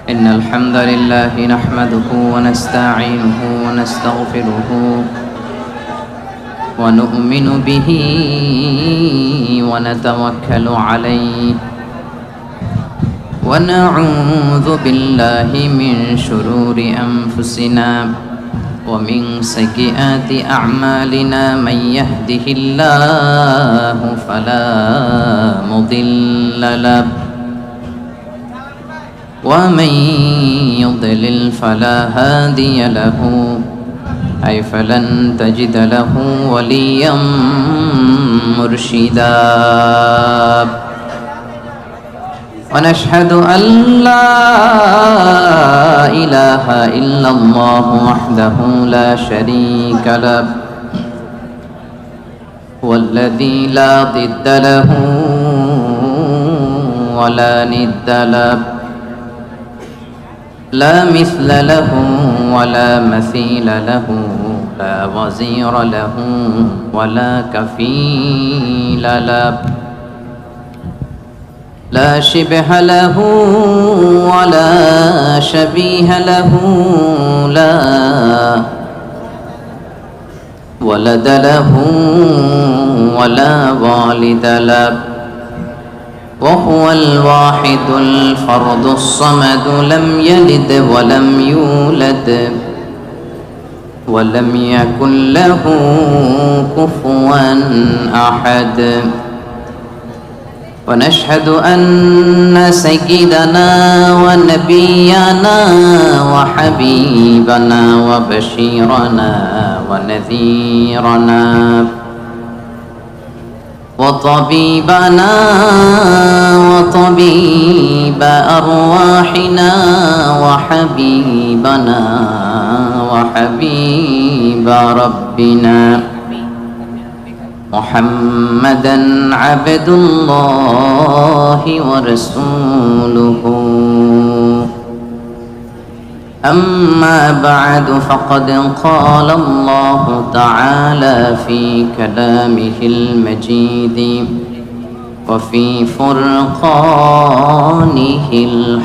إن الحمد لله نحمده ونستعينه ونستغفره ونؤمن به ونتوكل عليه ونعوذ بالله من شرور أنفسنا ومن سيئات أعمالنا من يهده الله فلا مضل له ومن يضلل فلا هادي له أي فلن تجد له وليا مرشدا ونشهد أن لا إله إلا الله وحده لا شريك له والذي لا ضد له ولا ند له لا مثل له ولا مثيل له لا وزير له ولا كفيل له لا شبه له ولا شبيه له لا ولد له ولا والد له وهو الواحد الفرد الصمد لم يلد ولم يولد ولم يكن له كفوا أحد ونشهد أن سيدنا ونبينا وحبيبنا وبشيرنا ونذيرنا وطبيبنا وطبيب أرواحنا وحبيبنا وحبيب ربنا محمدا عبد الله ورسوله أما بعد فقد قال الله تعالى في كلامه المجيد وفي فرقانه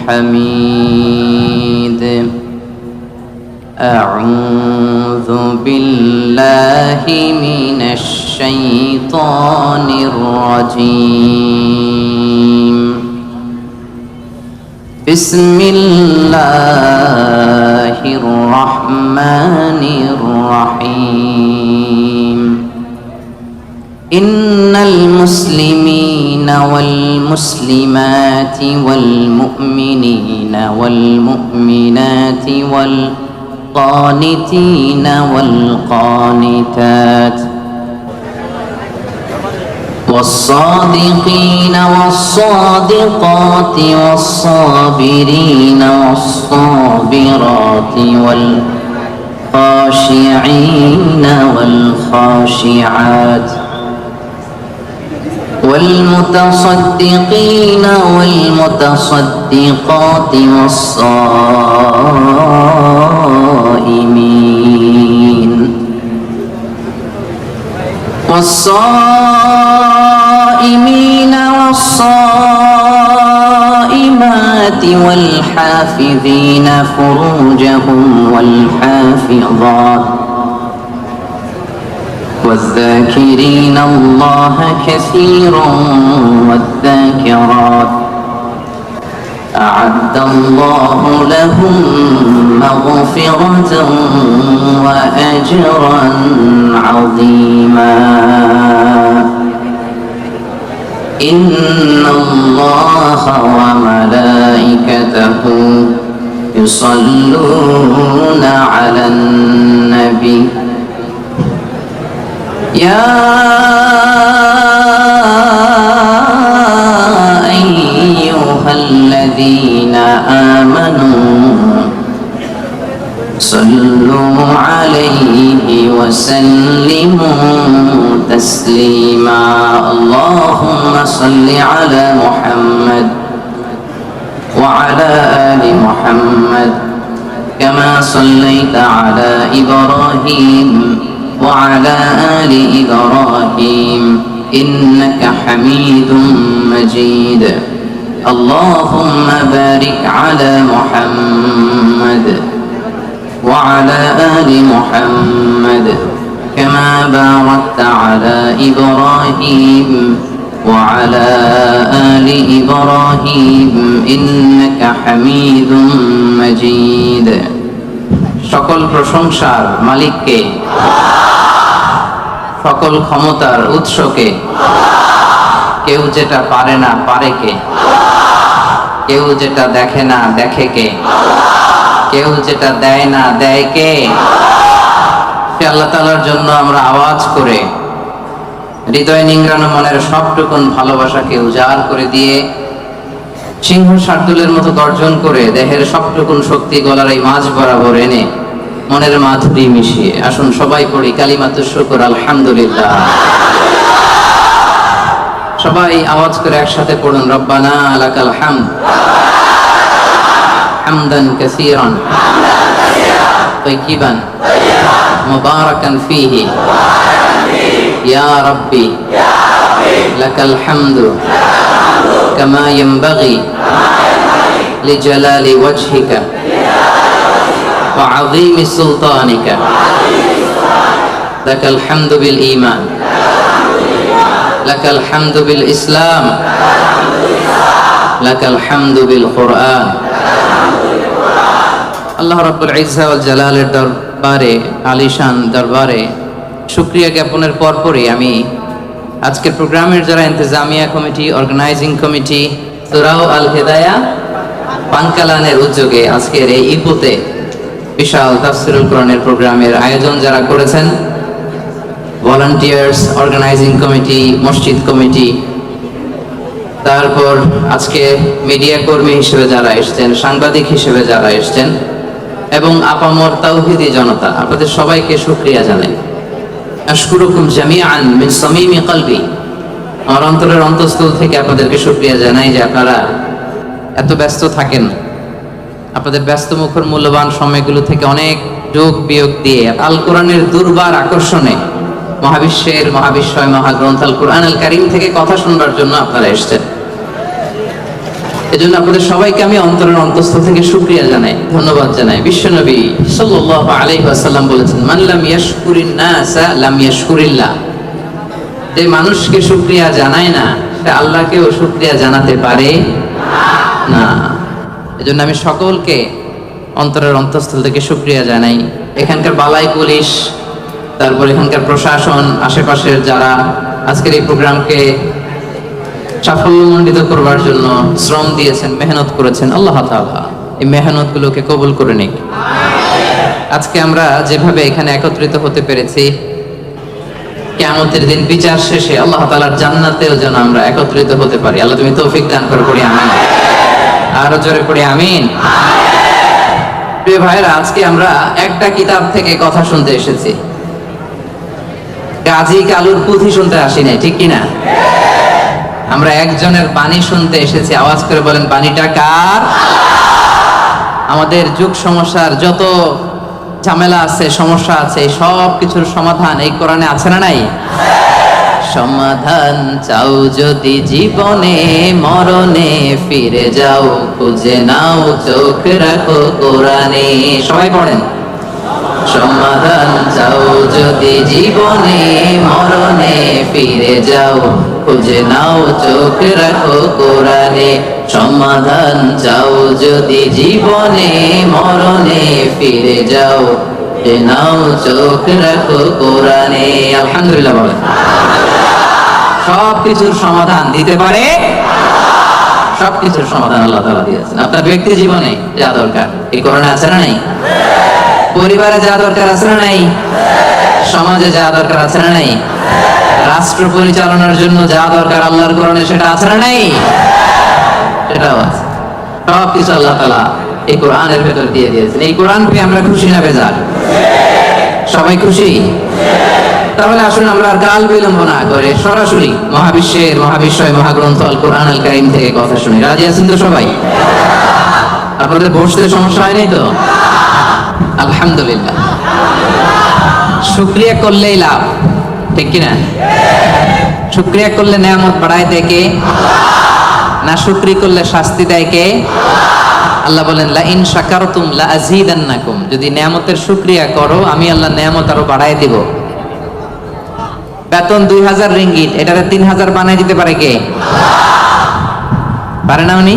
الحميد أعوذ بالله من الشيطان الرجيم بسم الله الرحمن الرحيم إن المسلمين والمسلمات والمؤمنين والمؤمنات والقانتين والقانتات والصادقين والصادقات والصابرين والصابرات والخاشعين والخاشعات والمتصدقين والمتصدقات والصائمين والصائمات والحافظين فروجهم والحافظات والذاكرين الله كثيرا والذاكرات أعد الله لهم مغفرة وأجرا عظيما إن الله وملائكته يصلون على النبي يا أيها الذين آمنوا صلوا عليه وسلموا تسليما اللهم صل على محمد وعلى آل محمد كما صليت على إبراهيم وعلى آل إبراهيم إنك حميد مجيد اللهم بارك على محمد محمد كما باركت على إبراهيم وعلى آل إبراهيم إنك حميد مجيد সকল প্রশংসার মালিককে, সকল ক্ষমতার উৎসকে। কেউ যেটা পারে না পারে কে, কেউ যেটা দেখে না দেখে কে, কেউ যেটা দেয় না দেয় কে। সে আল্লাহ তাআলার জন্য আমরা আওয়াজ করে হৃদয় নিংড়ানো মনের সবটুকুন ভালোবাসাকে উজাড় করে দিয়ে সিংহ শার্দুলের মতো গর্জন করে দেহের সবটুকুন শক্তি গলার এই মাঝ বরাবর এনে মনের মাধুরী মিশিয়ে আসুন সবাই পড়ি কালিমাতুশ শুকর আলহামদুলিল্লাহ। সবাই আওয়াজ করে একসাথে পড়ুন রব্বানা লাকাল হামদ হামদান কাসীরান তাইয়িবান মুবারাকান ফীহি ইয়া রাব্বি লাকাল হামদু কামা ইয়ানবাগি লিজালালি ওয়াজহিকা ওয়া আযীমি সুলতানিকা লাকাল হামদু বিল ঈমান লাকাল হামদু বিল ইসলাম লাকাল হামদু বিল কুরআন। আল্লাহ রাব্বুল ইজ্জা ওয়াল জালালের দরবারে, আলিশান দরবারে শুকরিয়া জ্ঞাপনের পরপরই আমি আজকের প্রোগ্রামের যারা ইন্তেজামিয়া কমিটি, অর্গানাইজিং কমিটি, সূরা আল হিদায়া পানকালানের উদ্যোগে আজকের এই ইপুতে বিশাল তাফসীরুল কোরআনের প্রোগ্রামের আয়োজন যারা করেছেন, ভলান্টিয়ার্স, অর্গানাইজিং কমিটি, মসজিদ কমিটি, তারপর আজকে মিডিয়া কর্মী হিসেবে যারা এসেছেন, সাংবাদিক হিসেবে যারা এসেছেন এবং আপামর তাওহীদি জনতা, আপনাদের সবাইকে শুকরিয়া জানাই। আশকুরুকুম জামিআন মিন সামিমি কলবি, আমার অন্তরের অন্তঃস্থল থেকে আপনাদেরকে শুকরিয়া জানাই যে আপনারা এত ব্যস্ত থাকেন, আপনাদের ব্যস্ত মুখর মূল্যবান সময়গুলো থেকে অনেক যোগ বিয়োগ দিয়ে আল কোরআনের দুর্বার আকর্ষণে মহাবিশ্বের মহাবিশ্বয় মহাগ্রন্থ আল কোরআন আল কারীম থেকে কথা শুনবার জন্য আপনারা এসেছেন। এজন্য আপনাদের সবাইকে আমি অন্তরের অন্তঃস্থল থেকে শুকরিয়া জানাই, ধন্যবাদ জানাই। বিশ্বনবী সাল্লাল্লাহু আলাইহি ওয়াসাল্লাম বলেছেন, মান লাম ইয়াশকুরিন নাসা লাম ইয়াশকুরিল্লাহ। যে মানুষকে শুকরিয়া জানায় না সে আল্লাহকেও শুকরিয়া জানাতে পারে না। এজন্য আমি সকলকে অন্তরের অন্তঃস্থল থেকে শুকরিয়া জানাই। এখানকার বালাই পুলিশ, তারপর এখানকার প্রশাসন, আশেপাশের যারা আজকের এই প্রোগ্রামকে সাফল্যমণ্ডিত করবার জন্য শ্রম দিয়েছেন, মেহনত করেছেন, আল্লাহ তাআলা এই মেহনতগুলোকে কবুল করে নিক। আজকে আমরা যেভাবে এখানে একত্রিত হতে পেরেছি, কিয়ামতের দিন বিচার শেষে আল্লাহ তাআলার জান্নাতেও যেন আমরা একত্রিত হতে পারি। আল্লাহ তুমি তৌফিক দান করে, পড়ি আমিন। আরো জোরে পড়ি আমিন। প্রিয় ভাইরা, আজকে আমরা একটা কিতাব থেকে কথা শুনতে এসেছি, গাজী কালুর পুঁথি শুনতে আসি নাই, ঠিক কিনা? আমরা একজনের বাণী শুনতে এসেছি। আওয়াজ করে বলেন, বাণীটা কার? আমাদের যুগ সমস্যার যত ঝামেলা আছে, সমস্যা আছে, সব কিছুর সমাধান এই কোরআনে আছে না নাই? সমাধান চাও যদি জীবনে মরণে, ফিরে যাও খুঁজে নাও চোখ রাখো কোরআনে। সবাই পড়েন, সমাধান চাও যদি জীবনে মরণে, ফিরে যাও খুঁজে নাও চোখ রাখো কোরআনে। সমাধান চাও যদি জীবনে মরণে, ফিরে যাও খুঁজে নাও চোখ রাখো কোরআনে। আলহামদুলিল্লাহ বলেন। সব কিছুর সমাধান দিতে পারে, সব কিছুর সমাধান আল্লাহ তাআলা দিয়েছেন। আপনার ব্যক্তি জীবনে যা দরকার এই কোরআনে আছে না নাই? পরিবারে যা দরকার আছে না নাই? সমাজে যা দরকার আছে না নাই? রাষ্ট্র পরিচালনার জন্য যা দরকার আল্লাহর কোরআনে সেটা আছে না নাই? সেটাও আছে। সব কিছু আল্লাহ তাআলা এই কোরআনের ভেতর দিয়ে দিয়েছেন। এই কোরআন পেয়ে আমরা খুশি না বেজার? সবাই খুশি? তাহলে আসুন আমরা আর কাল বিলম্ব না করে সরাসরি মহাবিশ্বের মহাবিশ্বয় মহাগ্রন্থ আল কোরআন আল কারীম থেকে কথা শুনি। রাজি আছেন তো সবাই? আপনাদের বসতে সমস্যা হয়নি তো? আলহামদুলিল্লাহ। শুকরিয়া করলেই লাভ, ঠিক কিনা? শুকরিয়া করলে নেয়ামত বাড়ায় দেয় কে? না শুকরি করলে শাস্তি দেয় কে? আল্লাহ বলেন লা ইন শাকারতুম লা আযীদান্নাকুম, যদি নিয়ামতের শুকরিয়া করো আমি আল্লাহ নিয়ামত আরো বাড়ায় দিব। বেতন 2000 রিঙ্গিট, এটারে 3000 বানায় দিতে পারে কে? পারে না উনি?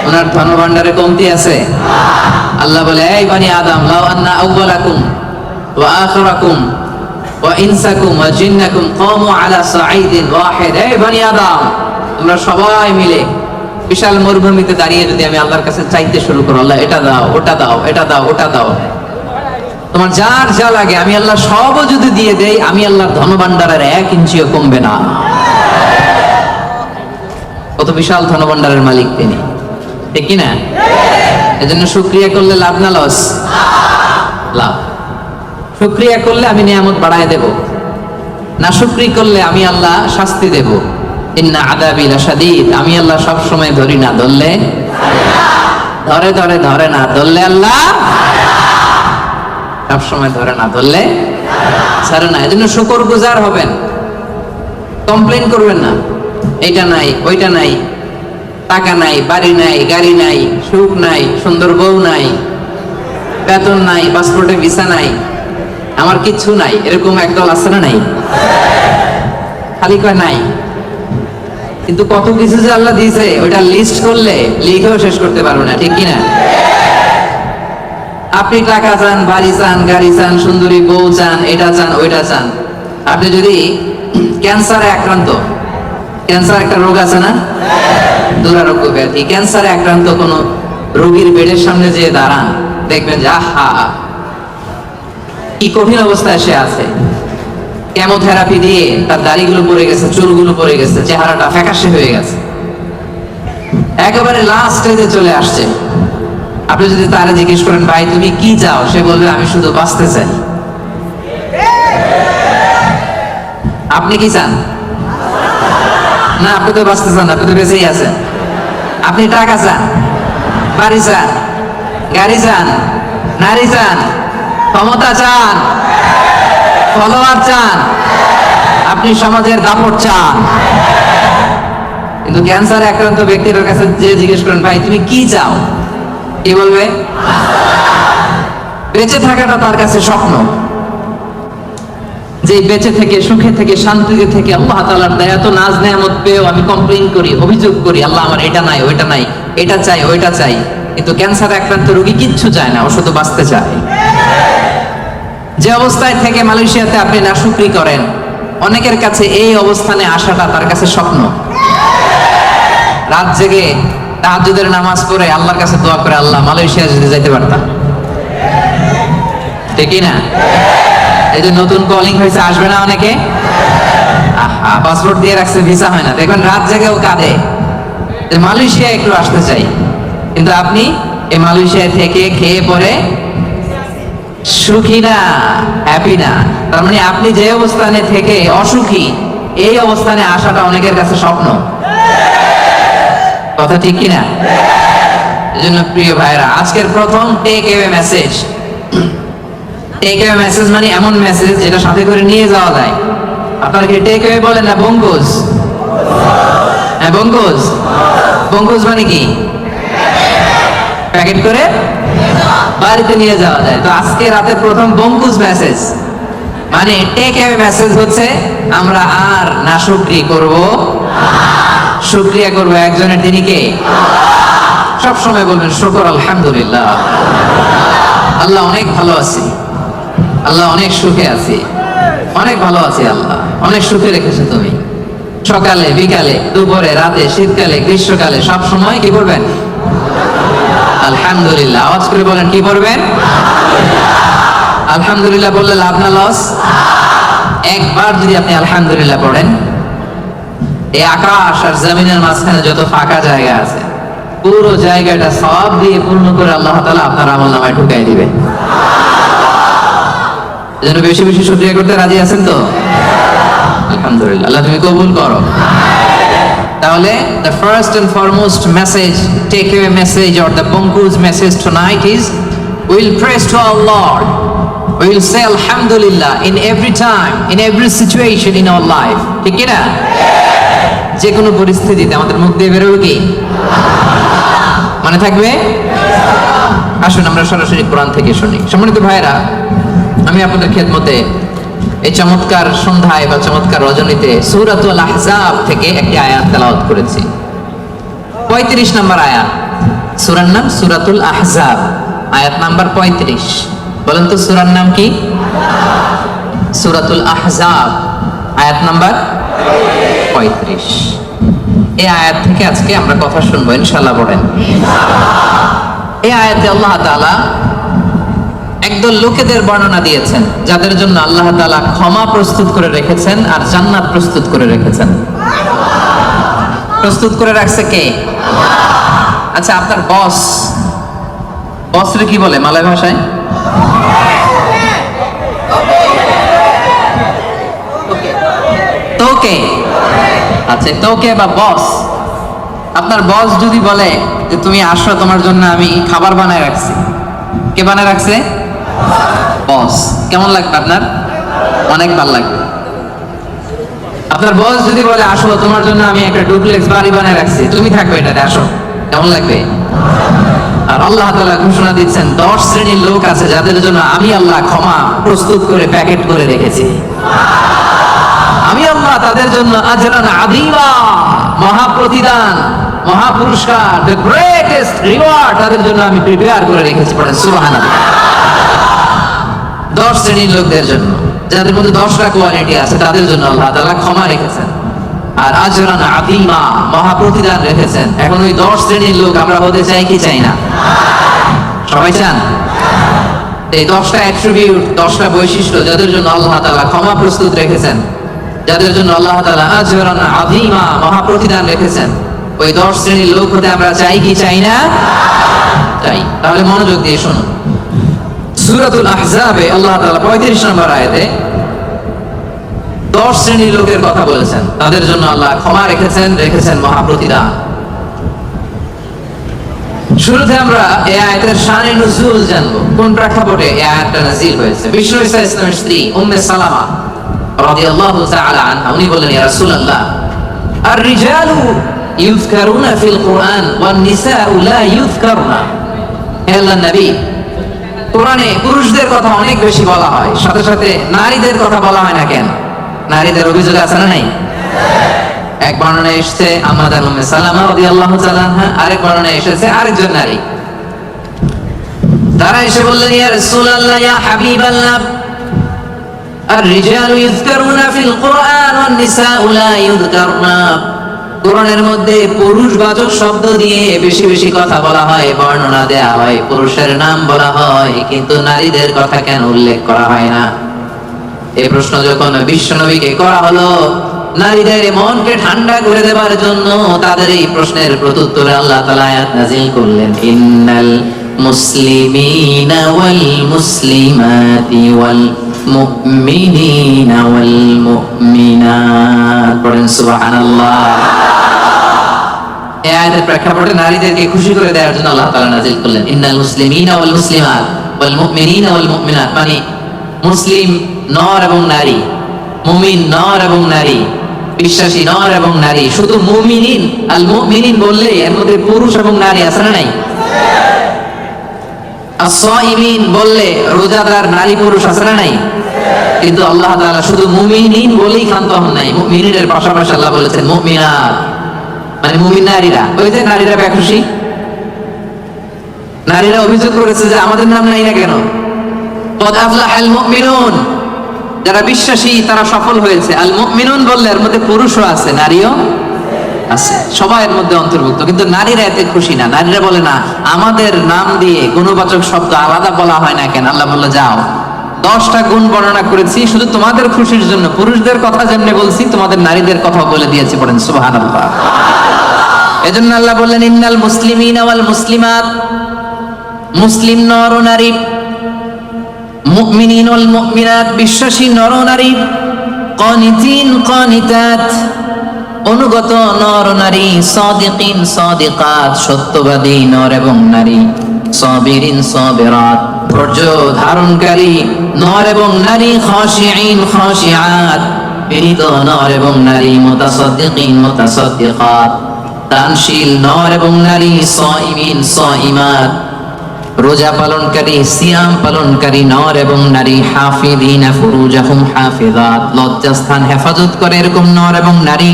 ওনার ধনভাণ্ডারে কমতি আছে? আল্লাহ বলে এই বানি আদম লাউ আন্না আউওয়ালাকুম ওয়া আখিরাকুম ওয়া ইনসাকুম ওয়া জিন্নাকুম কামু আলা সাঈদিন ওয়াহিদ, এই বানি আদম তোমরা সবাই মিলে বিশাল মরুভূমিতে দাঁড়িয়ে যদি আমি আল্লাহর কাছে চাইতে শুরু করো, আল্লাহ এটা দাও ওটা দাও এটা দাও ওটা দাও, তোমার যার যা লাগে আমি আল্লাহ সবও যদি দিয়ে দেই, আমি আল্লাহর ধনভাণ্ডারের 1 ইঞ্চিও কমবে না। কত বিশাল ধনভাণ্ডারের মালিক তিনি, ঠিক কি না? এজন্য শুকরিয়া করলে লাভ না লস? লাভ। শুকরিয়া করলে আমি নিয়ামত বাড়ায় দেব, না শুকরি করলে আমি আল্লাহ শাস্তি দেব। ইন্না আযাবি লাশাদীদ, আমি আল্লাহ সব সময় ধরি না, ধরলে ধরে ধরে ধরে না, ধরলে আল্লাহ সব সময় ধরে না, ধরলে ছাড়ে না। এজন্য শুকরগুজার হবেন, কমপ্লেইন করবেন না এইটা নাই ওইটা নাই, টাকা নাই, বাড়ি নাই, গাড়ি নাই, সুখ নাই, সুন্দর বউ নাই, বেতন নাই, পাসপোর্টে ভিসা নাই, আমার কিচ্ছু নাই, এরকম একদল আছে না? নাই, খালি কয় নাই। কিন্তু কত কিছু যে আল্লাহ দিয়েছে ওইটা লিস্ট করলে লিখেও শেষ করতে পারবো না, ঠিক কিনা? আপনি টাকা চান, বাড়ি চান, গাড়ি চান, সুন্দরী বউ চান, এটা চান ওইটা চান। আপনি যদি ক্যান্সারে আক্রান্ত, ক্যান্সার একটা রোগ আছে না, দুরারোগ্য ব্যাধি, ক্যান্সারে আক্রান্ত কোন রোগীর বেডের সামনে যে দাঁড়ান, দেখবেন যে আহা কি কঠিন অবস্থায় সে আছে। কেমোথেরাপি দিয়ে তার দাড়িগুলো পড়ে গেছে, চুলগুলো পড়ে গেছে, চেহারাটা ফ্যাকাশে হয়ে গেছে, একেবারে লাস্ট স্টেজে চলে আসছে। আপনি যদি তারা জিজ্ঞেস করেন ভাই তুমি কি চাও, সে বলবে আমি শুধু বাঁচতে চাই। আপনি কি চান? না, আপনি তো বাঁচতে চান, আপনি তো বেঁচেই আছেন। আপনি টাকা চান, বাড়ি চান, গাড়ি চান, নারী চান, ক্ষমতা চান, ফলোয়ার চান, আপনি সমাজের দাপট চান। কিন্তু ক্যান্সারে আক্রান্ত ব্যক্তির কাছে যে জিজ্ঞেস করেন ভাই তুমি কি চাও, কি বলবে? বেঁচে থাকাটা তার কাছে স্বপ্ন, যে বেঁচে থেকে সুখে থেকে শান্তিতে থেকে আল্লাহ তাআলার দয়া তো নাজ নেয়ামত পেয়েও আমি কমপ্লেইন করি, অভিযোগ করি, আল্লাহ আমার এটা নাই ওইটা নাই, এটা চাই ওইটা চাই। কিন্তু ক্যান্সারে আক্রান্ত রোগী কিচ্ছু চায় না, ও শুধু বাঁচতে চায়। যে অবস্থায় থেকে মালয়েশিয়াতে আপনি নাশুকরি করেন, অনেকের কাছে এই অবস্থানে আসাটা তার কাছে স্বপ্ন। রাত জেগে তাহাজ্জুদের নামাজ পড়ে আল্লাহর কাছে দোয়া করে আল্লাহ মালয়েশিয়া যদি যাইতে পারতাম, ঠিক না? এই যে নতুন কলিং হয়েছে, আসবে না অনেকে? পাসপোর্ট দিয়ে রাখছে, ভিসা হয় না, দেখবেন রাত জেগেও কাঁদে যে মালয়েশিয়া একটু আসতে চাই। কিন্তু আপনি এই মালয়েশিয়া থেকে খেয়ে পরে সুখী না, হ্যাপি না। তার মানে আপনি যে অবস্থানে থেকে অসুখী, এই অবস্থানে আসাটা অনেকের কাছে স্বপ্ন। কথা ঠিক কিনা? এজন্য প্রিয় ভাইরা, আজকের প্রথম take away message. Take away message মানে এমন মেসেজ যেটা সাথে করে নিয়ে যাওয়া যায়। আপনারা কি টেক অ্যাওয়ে বলেন না বঙ্কুজ? হ্যাঁ বঙ্কুজ। বঙ্কুজ মানে কি? প্যাকেট করে বাড়িতে নিয়ে যাওয়া যায়। তো আজকে রাতে প্রথম বঙ্কুজ মেসেজ মানে টেক অ্যাওয়ে মেসেজ হচ্ছে আমরা আর নাশুকরি করব, শুকরিয়া করব একজনের, তিনি কে? সব সময় বলবেন শুকর আলহামদুলিল্লাহ, আল্লাহ অনেক ভালো আছি, আল্লাহ অনেক সুখে আছি, অনেক ভালো আছি, আল্লাহ অনেক সুখে রেখেছো তুমি। সকালে বিকালে দুপুরে রাতে শীতকালে গ্রীষ্মকালে সব সময় কি করবেন? আলহামদুলিল্লাহ। আওয়াজ করে বলেন কি করবেন? আলহামদুলিল্লাহ বললে লাভ না লস? একবার যদি আপনি আলহামদুলিল্লাহ পড়েন, এই আকাশ আর জমিনের মাঝখানে যত ফাঁকা জায়গা আছে পুরো জায়গাটা সব দিয়ে পূর্ণ করে আল্লাহ তাআলা আপনার আমলনামায় ঢুকাই দিবে। এজন্য বেশি বেশি শুকরিয়া করতে রাজি আছেন তো? আলহামদুলিল্লাহ, আল্লাহ তুমি কবুল করো। তাহলে the first and foremost message, takeaway message or the Bongku's message tonight is we will praise to our Lord. We will say alhamdulillah in every time, in every situation in our life. ঠিক কি না? যে কোনো পরিস্থিতিতে আমাদের মুখ দিয়ে বেরোবে কি? মানে থাকবে? আসুন আমরা সরাসরি কোরআন থেকে শুনি। সম্মানিত ভাইরা, আমি আপনাদের খেদমতে এই চমৎকার সন্ধ্যায় বা চমৎকার রজনীতে সূরাতুল আহজাব থেকে একটি আয়াত তেলাওয়াত করেছি। 35 নম্বর আয়াত। সূরার নাম সূরাতুল আহজাব, আয়াত নাম্বার 35। বলেন তো সূরার নাম কি? সূরাতুল আহজাব, আয়াত নাম্বার 35। এই আয়াত থেকে আজকে আমরা কথা শুনবো ইনশাআল্লাহ। বলেন এই আয়াতে আল্লাহ তাআলা একদল লোকেদের বর্ণনা দিয়েছেন যাদের জন্য আল্লাহ তাআলা ক্ষমা প্রস্তুত করে রেখেছেন আর জান্নাত প্রস্তুত করে রেখেছেন। প্রস্তুত করে রাখছে কে? আচ্ছা, আপনার বসরে কি বলে মালয় ভাষায়? তোকে। আচ্ছা, তোকে বা বস। আপনার বস যদি বলে যে তুমি আসো, তোমার জন্য আমি খাবার বানায় রাখছি, কে বানায় রাখছে? বস। কেমন লাগবে আপনার? অনেক ভালো লাগবে। আপনার বস যদি বলে আসো, তোমার জন্য আমি একটা ডুপ্লেক্স বাড়ি বানায় রাখছি, তুমি থাকবে এটাতে, আসো, কেমন লাগবে? আর আল্লাহ তাআলা ঘোষণা দিচ্ছেন 10 শ্রেণীর লোক আছে যাদের জন্য আমি আল্লাহ ক্ষমা প্রস্তুত করে প্যাকেট করে রেখেছি। আমি আল্লাহ তাদের জন্য আজরান আযীমা, মহা প্রতিদান, মহা পুরস্কার, দ্য গ্রেটেস্ট রিওয়ার্ড তাদের জন্য আমি প্রিপেয়ার করে রেখেছি। পড়েন সুবহানাল্লাহ। 10 শ্রেণীর লোকদের জন্য, যাদের মধ্যে 10টা কোয়ালিটি আছে, তাদের জন্য আল্লাহ তাআলা ক্ষমা রেখেছেন আর আজরান আযীমা, মহা প্রতিদান রেখেছেন। এখন ওই 10 শ্রেণীর লোক আমরা হতে চাই কি চাই না? সবাই চান? এই 10টা অ্যাট্রিবিউট, 10টা বৈশিষ্ট্য যাদের জন্য আল্লাহ তাআলা ক্ষমা প্রস্তুত রেখেছেন, যাদের জন্য আল্লাহ তাআলা আজরান আযীমা, মহা প্রতিদান রেখেছেন, ওই 10 শ্রেণীর লোক হতে আমরা চাই কি চাই না? চাই। তাহলে মনোযোগ দিয়ে শুনুন। সূরাতুল আহজাবে আল্লাহ তাআলা 35 নম্বর আয়াতে 10 শ্রেণীর লোকের কথা বলেছেন, তাদের জন্য আল্লাহ ক্ষমা রেখেছেন মহা প্রতিদান। শুরুতে আমরা এই আয়াতের শানে নুজুল জানবো, কোন প্রেক্ষাপটে এই আয়াতটা নাযিল হয়েছে। বিষ্ণু ঈসা ইসলামের স্ত্রী উম্মে সালামা রাদিয়াল্লাহু তাআলা আনহা, উনি বললেন, ইয়া রাসূলুল্লাহ, আর-রিজালু ইউযকারুনা ফিল কুরআন ওয়ান নিসাউ লা ইউযকারুনা। হে আল্লাহর নবী, কোরআনে পুরুষদের কথা অনেক বেশি বলা হয়, সাথে সাথে নারীদের কথা বলা হয় না কেন? নারীদের অভিযোগ আছে না নাই? এক বর্ণনায় এসেছে আমাদের উম্মে সালামা রাদিয়াল্লাহু তাআলা আনহা, আরেক বর্ণনায় এসেছে আরেকজন নারী। তারা এসে বললেন, ইয়া রাসূলুল্লাহ, ইয়া হাবিবাল্লাহ, আর-রিজালু ইউযকারুনা ফিল কুরআন ওয়ান নিসাউ লা ইউযকারুনা। কোরআনের মধ্যে পুরুষবাচক শব্দ দিয়ে বেশি বেশি কথা বলা হয়, বর্ণনা দেয়া হয়, পুরুষের নাম বলা হয়, কিন্তু নারীদের কথা কেন উল্লেখ করা হয় না? এই প্রশ্ন যখন বিশ্বনবীকে করা হলো, নারীদের মনকে ঠান্ডা করে দেবার জন্য তাদের এই প্রশ্নের প্রত্যুত্তরে আল্লাহ তাআলা আয়াত নাযিল করলেন, ইন্নাল মুসলিমিনা ওয়াল মুসলিমাতি ওয়াল মুমিনিনা ওয়াল মুমিনাত। পড়েন সুবহানাল্লাহ। এই আয়াতের প্রেক্ষাপটে নারীদেরকে খুশি করে দেওয়ার জন্য আল্লাহ তাআলা নাযিল করলেন, ইন্নাল মুসলিমিনা ওয়াল মুসলিমাত ওয়াল মুমিনিনা ওয়াল মুমিনাত। মানে মুসলিম নর এবং নারী, মুমিন নর এবং নারী, বিশ্বাসী নর এবং নারী। শুধু মুমিনিন, আল মুমিনিন বললে এর মধ্যে পুরুষ এবং নারী আছে না নাই? as-সাইমিন বললে রোজাদার নারী পুরুষ আছে না নাই? কিন্তু আল্লাহ তাআলা শুধু মুমিনিন বলেই ক্ষান্ত হন নাই, মুমিনের পাশাপাশি আল্লাহ বলেছেন মুমিনাত, মানে মুমিন নারীরা। ওই যে নারীরা বেখুশি, নারীরা অভিযোগ করেছে যে আমাদের নাম নাই না কেন? কদ আফলাহাল মুমিনুন, যারা বিশ্বাসী তারা সফল হয়েছে। আল মুমিনুন বললে এর মধ্যে পুরুষও আছে, নারীও আছে, সবাই এর মধ্যে অন্তর্ভুক্ত। কিন্তু নারীরা এতে খুশি না। নারীরা বলে, না, আমাদের নাম দিয়ে গুণবাচক শব্দ আলাদা বলা হয় না কেন? আল্লাহ বলল, যাও, 10টা গুণ বর্ণনা করেছি শুধু তোমাদের খুশির জন্য, পুরুষদের কথা যেমনি বলছি তোমাদের নারীদের কথা বলে দিয়েছি। পড়েন সুবহানাল্লাহ। এজন্য আল্লাহ বললেন, ইন্নাল মুসলিমিনা ওয়াল মুসলিমাত, মুসলিম নর ও নারী, মুমিনিন ওয়াল মুমিনাত, বিশ্বাসী নর ও নারী, কানিতিন কানিতাত, অনুগত নর ও নারী, সাদিকিন সাদিকাত, সত্যবাদী নর এবং নারী, সাবিরিন সাবিরাত, ধৈর্য ধারণকারী নর এবং নারী, খাশিঈন খাশিআত, বিনীত নর এবং নারী, মুতাসাদ্দিকিন মুতাসাদ্দিকাত, দানশীল নর এবং নারী, সাইমিন সাইমাত, রোজা পালনকারী সিয়াম পালনকারী নর এবং নারী, হাফিদিনা ফুরুজাহুম হাফিজাত, লজ্জাস্থান হেফাজত করে এরকম নর এবং নারী,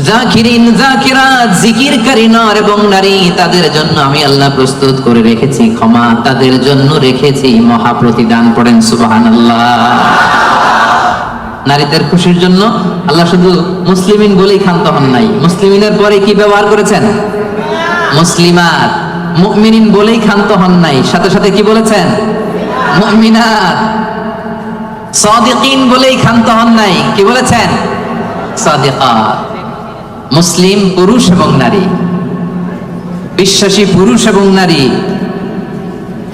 যাকিরিন যাকিরাত, জিকিরকারী নর এবং নারী, তাদের জন্য আমি আল্লাহ প্রস্তুত করে রেখেছি ক্ষমা, তাদের জন্য রেখেছি মহা প্রতিদান। পড়েন সুবহানাল্লাহ। নারীদের খুশির জন্য আল্লাহ শুধু মুসলিমিন বলেই ক্ষান্ত হন নাই, মুসলিমিনের পরে কি ব্যবহার করেছেন? মুসলিমাত। মুমিনিন বলেই ক্ষান্ত হন নাই, সাথে সাথে কি বলেছেন? মুমিনাত। সাদিকিন বলেই ক্ষান্ত হন নাই, কি বলেছেন? সাদিকাত। মুসলিম পুরুষ এবং নারী, বিশ্বাসী পুরুষ এবং নারী,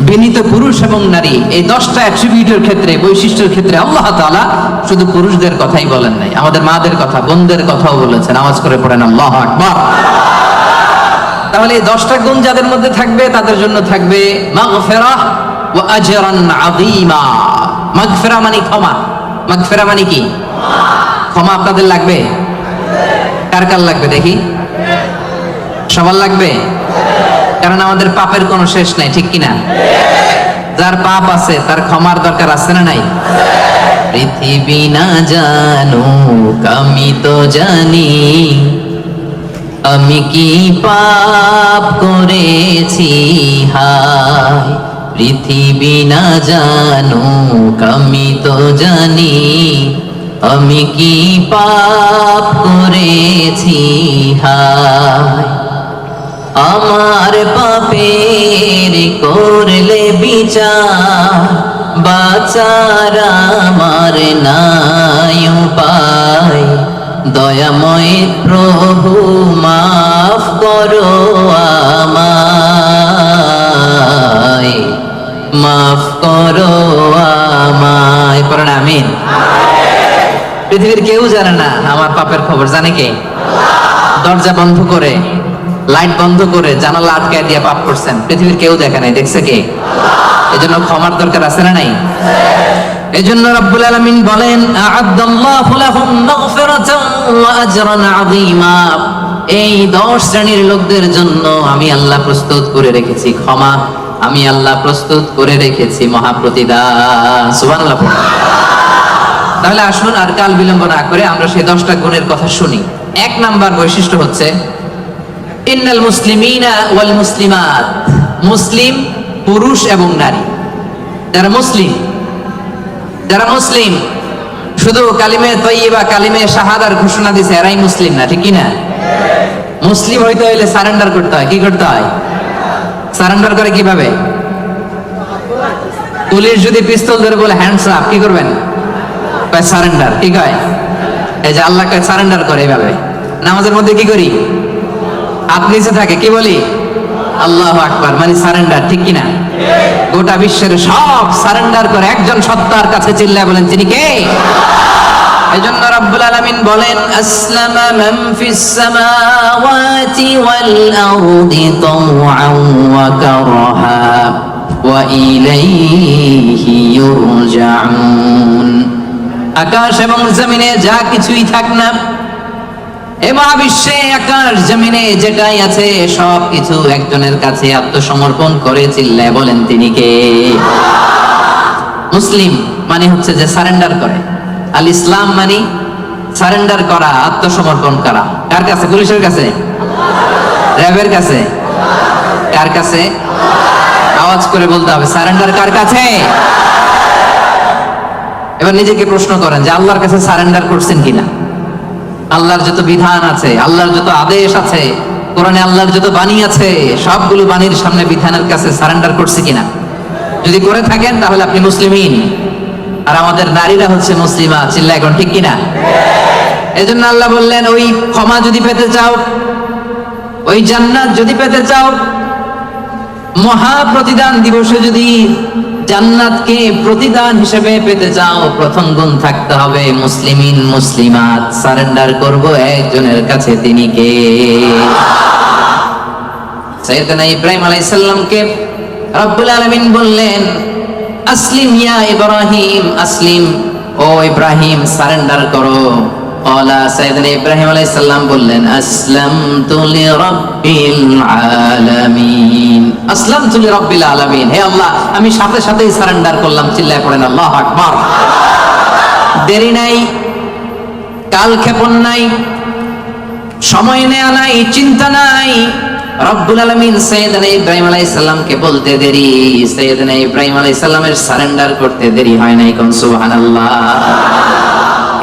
বিনীত পুরুষ এবং নারী, এই 10টা অ্যাট্রিবিউটের ক্ষেত্রে, বৈশিষ্ট্যের ক্ষেত্রে আল্লাহ তাআলা শুধু পুরুষদের কথাই বলেন নাই, আমাদের মাদের কথা, বোনদের কথাও বলেছেন। আওয়াজ করে পড়েন আল্লাহু আকবার। তাহলে এই 10টা গুণ যাদের মধ্যে থাকবে তাদের জন্য থাকবে মাগফিরাহ ওয়া আজরান আযীমা। মাগফিরা মানে ক্ষমা, মাগফিরা মানে কি? ক্ষমা। আপনাদের লাগবে? কার কার লাগবে দেখি? সবার লাগবে, কারণ আমাদের পাপের কোনো শেষ নাই, ঠিক কিনা? যার পাপ আছে তার ক্ষমার দরকার আছে না নাই? পৃথিবী না জানুক আমি তো জানি, আমি কি পাপ করেছি হায়। পৃথিবী না জানুক আমি তো জানি, আমি কি পাপ করেছি হায়। আমার পাপের করলে বিচার, বাঁচার আমার নাই উপায়। দয়াময় প্রভু মাফ করো আমায়, মাফ করো আমায়। পড়েন আমিন। পৃথিবীর কেউ জানে না আমার পাপের খবর, জানে কে? দরজা বন্ধ করে, লাইট বন্ধ করে, জানালা আটকায় দিয়ে পাপ করছেন, পৃথিবীর কেউ দেখে নাই, দেখছে কে? এজন্য ক্ষমার দরকার আছে না নাই? এজন্য রব্বুল আলামিন বলেন আ'আদাল্লাহু লাহুম মাগফিরাতান ওয়া আজরান আযীমা। এই 10 শ্রেণীর লোকদের জন্য আমি আল্লাহ প্রস্তুত করে রেখেছি ক্ষমা, আমি আল্লাহ প্রস্তুত করে রেখেছি মহা প্রতিদান। সুবহানাল্লাহ। তাহলে আসুন আর কাল বিলম্ব না করে আমরা সেই 10টা গুণের কথা শুনি। 1 নাম্বার বৈশিষ্ট্য হচ্ছে ইন্নাল মুসলিমিনা ওয়াল মুসলিমাত। মুসলিম পুরুষ এবং নারী, যারা মুসলিম, যারা মুসলিম শুধু কালিমে তয়্যিবা কালিমে শাহাদার ঘোষণা দিছে এরাই মুসলিম না, ঠিক কি না? মুসলিম হইতে হইলে সারেন্ডার করতে হয়। কি করতে হয়? সারেন্ডার করে কিভাবে? পুলিশ যদি পিস্তল ধরে বলে হ্যান্ডস আপ, কি করবেন? সারেন্ডার। ঠিক হয়? এই যে আল্লাহকে সারেন্ডার করে এইভাবে। নামাজের মধ্যে কি করি? হাত নিচে থাকে, কি বলি? আল্লাহু আকবার, মানে সারেন্ডার, ঠিক কিনা? গোটা বিশ্বের সব সারেন্ডার করে একজন সত্তার কাছে চিল্লায় বলেন তিনি কে? এজন্য রব্বুল আলামিন বলেন আসলামা মান ফিস সামাওয়াতি ওয়াল আরদি তাওআন ওয়া কারহা ওয়া ইলাইহি ইউরজাউন। আকাশ এবং জমিনে যা কিছুই থাক না, এ মহাবিশ্বে আকাশ জমিনে যেটাই আছে সব কিছু একজনের কাছে আত্মসমর্পণ করে চিল্লায় বলেন তিনি কে? মুসলিম মানে হচ্ছে যে সারেন্ডার করে। আল ইসলাম মানে সারেন্ডার করা, আত্মসমর্পণ করা। কার কাছে? পুলিশের কাছে? র্যাবের কাছে? কার কাছে? আওয়াজ করে বলতে হবে সারেন্ডার কার কাছে? এবার নিজেকে প্রশ্ন করেন যে আল্লাহর কাছে সারেন্ডার করছেন কিনা? আল্লাহর যত বিধান আছে, আল্লাহর যত আদেশ আছে, কোরআনে আল্লাহর যত বাণী আছে, সবগুলো বাণীর সামনে বিধানের কাছে সারেন্ডার করছে কিনা? যদি করে থাকেন তাহলে আপনি মুসলিমিন। আর আমাদের নারীরা হচ্ছে মুসলিমা। চিল্লা এখন, ঠিক কিনা? এজন্য আল্লাহ বললেন ওই ক্ষমা যদি পেতে চাও, ওই জান্নাত যদি পেতে চাও, মহা প্রতিদান দিবসে যদি জান্নাতকে প্রতিদান হিসেবে পেতে চাও, প্রথম গুণ থাকতে হবে মুসলিমিন মুসলিমাত। সারেন্ডার করব একজনের কাছে, তিনি কে? সাইয়েদনা ইব্রাহিম আলাইহিস সালামকে রব্বুল আলামিন বললেন আসলিম ইয়া ইব্রাহিম, আসলিম, ও ইব্রাহিম সারেন্ডার করো। ক্বালা সাইয়েদনা ইব্রাহিম আলাইহিস সালাম বললেন আসলামতু লিরাব্বিল আলামিন, আসলামতু লিরাব্বিল আলামিন, হে আল্লাহ আমি সাথে সাথেই সারেন্ডার করলাম। চিল্লায় পড়েন আল্লাহু আকবার। দেরি নাই, কালক্ষেপণ নাই, সময় নেওয়া নাই, চিন্তা নাই। রব্বুল আলামিন সাইয়েদনা ইব্রাহিম আলাইহিস সালামকে বলতে দেরি, সাইয়েদনা ইব্রাহিম আলাইহিস সালামের সারেন্ডার করতে দেরি হয় নাই। কোন সুবহানাল্লাহ।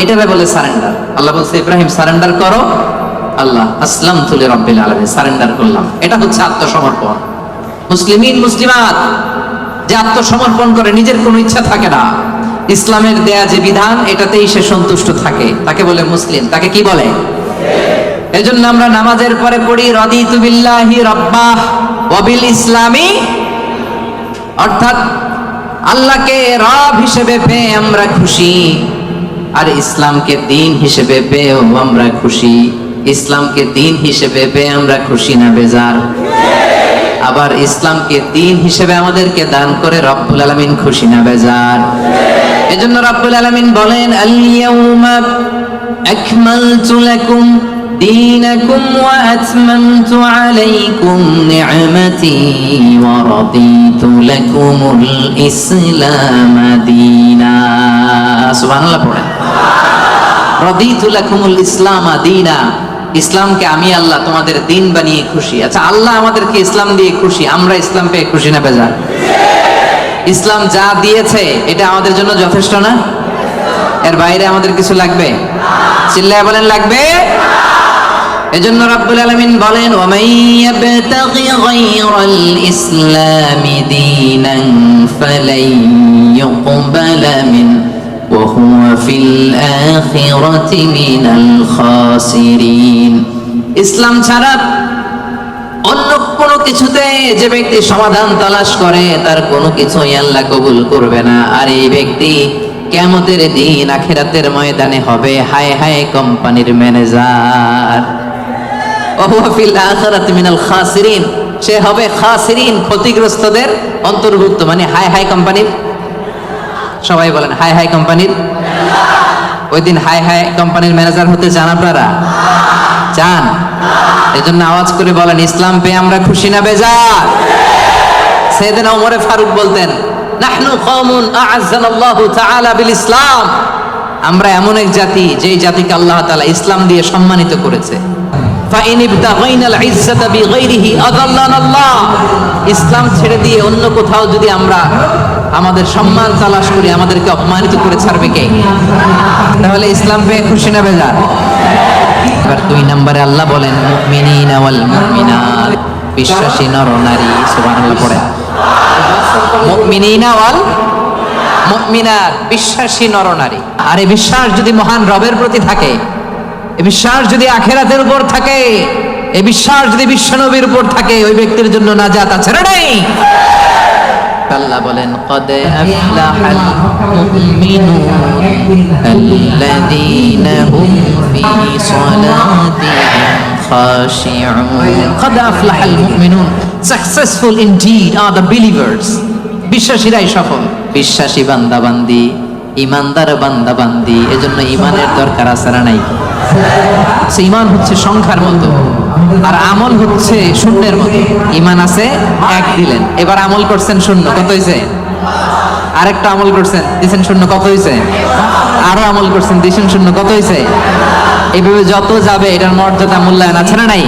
এটাকে বলে সারেন্ডার। আল্লাহ বলছে ইব্রাহিম সারেন্ডার করো, আল্লাহ আসলামতু লিরাব্বিল আলামিন, সারেন্ডার করলাম। এটা হচ্ছে আত্মসমর্পণ। মুসলিমিন মুসলিমাত যে আত্মসমর্পণ করে, নিজের কোনো ইচ্ছা থাকে না, ইসলামের দেয়া যে বিধান এটাতেই সে সন্তুষ্ট থাকে, তাকে বলে মুসলিম। তাকে কি বলে? এজন্য আমরা নামাজের পরে পড়ি রাদিতু বিল্লাহি রাব্বা ওয়া বিল ইসলামি, অর্থাৎ আল্লাহকে রব হিসেবে পেয়ে আমরা খুশি, আর ইসলামকে দিন হিসেবে পেয়েও আমরা খুশি। ইসলামকে দিন হিসেবে পেয়ে আমরা খুশি না বেজার? আবার ইসলামকে দিন হিসেবে আমাদেরকে দান করে রব্বুল আলামিন খুশি না বেজার? এজন্য রব্বুল আলামিন বলেন আল ইয়াউমা আকমালতু লাকুম দীনাকুম ওয়া আতমামতু আলাইকুম নি'মাতি ওয়া রাদিতু লাকুমুল ইসলাম দীনা। সুবহানাল্লাহ পড়েন। রাদিতু লাকুমুল ইসলাম দীনা, ইসলামকে আমি আল্লাহ তোমাদের দিন বানিয়ে খুশি। আচ্ছা, আল্লাহ আমাদেরকে ইসলাম দিয়ে খুশি, আমরা ইসলাম পেয়ে খুশি না বেজার? ইসলাম যা দিয়েছে এটা আমাদের জন্য যথেষ্ট না? এর বাইরে আমাদের কিছু লাগবে? চিল্লায় বলেন লাগবে। এজন্য রাব্বুল আলামিন বলেন ওয়া মান ইয়াবতাগি গায়রাল ইসলামি দীনান ফালাই ইউকবালা মিন ওয়া হুয়া ফিল আখিরাতি মিনাল খাসিরিন। ইসলাম ছাড়া অন্য কোনো কিছুতে যে ব্যক্তি সমাধান তালাশ করে তার কোনো কিছুই আল্লাহ কবুল করবে না। আর এই ব্যক্তি কিয়ামতের দিন আখিরাতের ময়দানে হবে হায় হায় কোম্পানির ম্যানেজার। ওয়া ফিল আখিরাতি মিনাল খাসিরিন, সে হবে খাসিরিন, ক্ষতিগ্রস্তদের অন্তর্ভুক্ত। মানে হায় হায় কোম্পানির, সবাই বলেন হায় হায় কোম্পানির। ওই দিন হায় হায় কোম্পানির ম্যানেজার হতে চান আপনারা? চান? এজন্য আওয়াজ করে বলেন ইসলাম পেয়ে আমরা খুশি না বেজার? সাইয়েদনা ওমর ফারুক বলতেন নাহনু কওমুন আ'আজ্জানাল্লাহু তাআলা বিল ইসলাম, আমরা এমন এক জাতি যেই জাতিকে আল্লাহ তাআলা ইসলাম দিয়ে সম্মানিত করেছে। ফাইন ইবতাগাইনাল ইজ্জাতা বিগাইরিহি আযাল্লানাল্লাহ, ইসলাম ছেড়ে দিয়ে অন্য কোথাও যদি আমরা আমাদের সম্মান তালাশ করি আমাদেরকে অপমানিত করে ছাড়বে কে? তাহলে ইসলাম পেয়ে খুশি না বেজার? এবার 2 নম্বরে আল্লাহ বলেন মুমিনিনা ওয়াল মুমিনাত, বিশ্বাসী নর নারী। সুবহানাল্লাহ পড়ে। মুমিনিনা ওয়াল মুমিনাত, বিশ্বাসী নর নারী। আর এই বিশ্বাস যদি মহান রবের প্রতি থাকে, এই বিশ্বাস যদি আখিরাতের উপর থাকে, এই বিশ্বাস যদি বিশ্বনবীর উপর থাকে, ওই ব্যক্তির জন্য নাজাত আছে না নাই? আল্লাহ বলেন قد أفلح المؤمنون الذين هم في صلاتهم خاشعون قد أفلح المؤمنون successful indeed are the believers, বিশ্বাসীরাই সফল। বিশ্বাসী বান্দা বান্দি, ইমানদার বান্দা বান্দি, এজন্য ইমানের দরকার আছে না নাই? ঈমান হচ্ছে সংখ্যার মতো আর আমল হচ্ছে শূন্যের মতো। ঈমান আছে 1 দিলেন, এবার আমল করছেন 0, কত হইছে? আরেকটা আমল করছেন দিছেন 0, কত হইছে? আরো আমল করছেন দিছেন 0, কত হইছে? এইভাবে যত যাবে এটার মর্যাদা মূল্যায়ন আছে না নাই?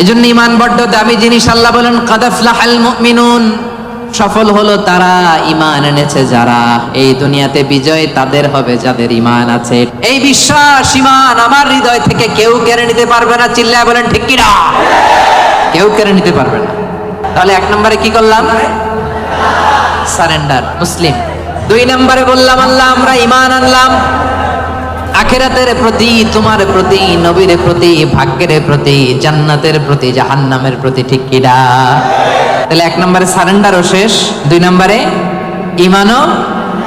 এজন্য ঈমান বড় দামি জিনিস। আল্লাহ বলেন কাদ আফলাহাল মুমিনুন, সফল হলো তারা ঈমান এনেছে যারা। এই দুনিয়াতে বিজয় তাদের হবে যাদের ঈমান আছে। এই বিশ্বাস ঈমান আমার হৃদয় থেকে কেউ কেড়ে নিতে পারবে না। চিল্লায় বলেন ঠিক কি না? কেউ কেড়ে নিতে পারবে না। তাহলে 1 নম্বরে কি করলাম? সারেন্ডার, মুসলিম। 2 নম্বরে বললাম আল্লাহ আমরা ঈমান আনলাম আখিরাতের প্রতি, তোমার প্রতি, নবীর প্রতি, ভাগ্যের প্রতি, জান্নাতের প্রতি, জাহান্নামের প্রতি। ঠিক কি না? তাহলে 1 নম্বরে সারেন্ডারও শেষ, 2 নম্বরে ঈমানও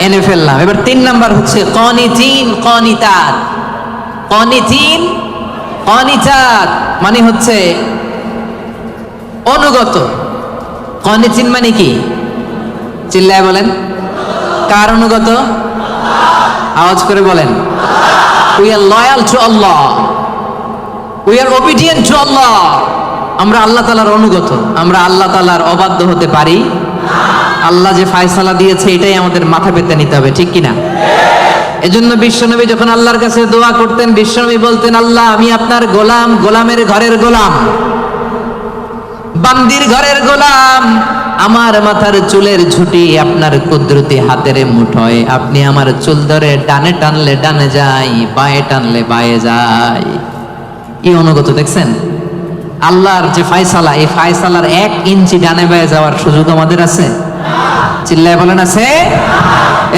এনে ফেললাম। এবার 3 নম্বর হচ্ছে কানিতিন কানিতাত। কানিতিন কানিতাত মানে হচ্ছে অনুগত। কানিতিন মানে কি? চিল্লায় বলেন। কার অনুগত? আওয়াজ করে বলেন। We are loyal to Allah, we are obedient to Allah. আমরা আল্লাহ তাআলার অনুগত, আমরা আল্লাহ তাআলার অবাধ্য হতে পারি? আল্লাহ যে ফায়সালা দিয়েছে এটাই আমাদের মাথা পেতে নিতে হবে, ঠিক কিনা? এজন্য বিশ্বনবী যখন আল্লাহর কাছে দোয়া করতেন, বিশ্বনবী বলতেন, আল্লাহ আমি আপনার গোলাম, গোলামের ঘরের গোলাম, বান্দির ঘরের গোলাম। আমার মাথার চুলের ঝুঁটি আপনার কুদরতি হাতের মুঠোয়, আপনি আমার চুল ধরে ডানে টানলে ডানে যাই, বায়ে টানলে বায়ে যাই। কি অনুগত দেখছেন? আল্লাহর যে ফায়সালা, এই ফায়সালার 1 ইঞ্চি ডানে বায়ে যাওয়ার সুযোগ আমাদের আছে? চিল্লায় বলেন আছে?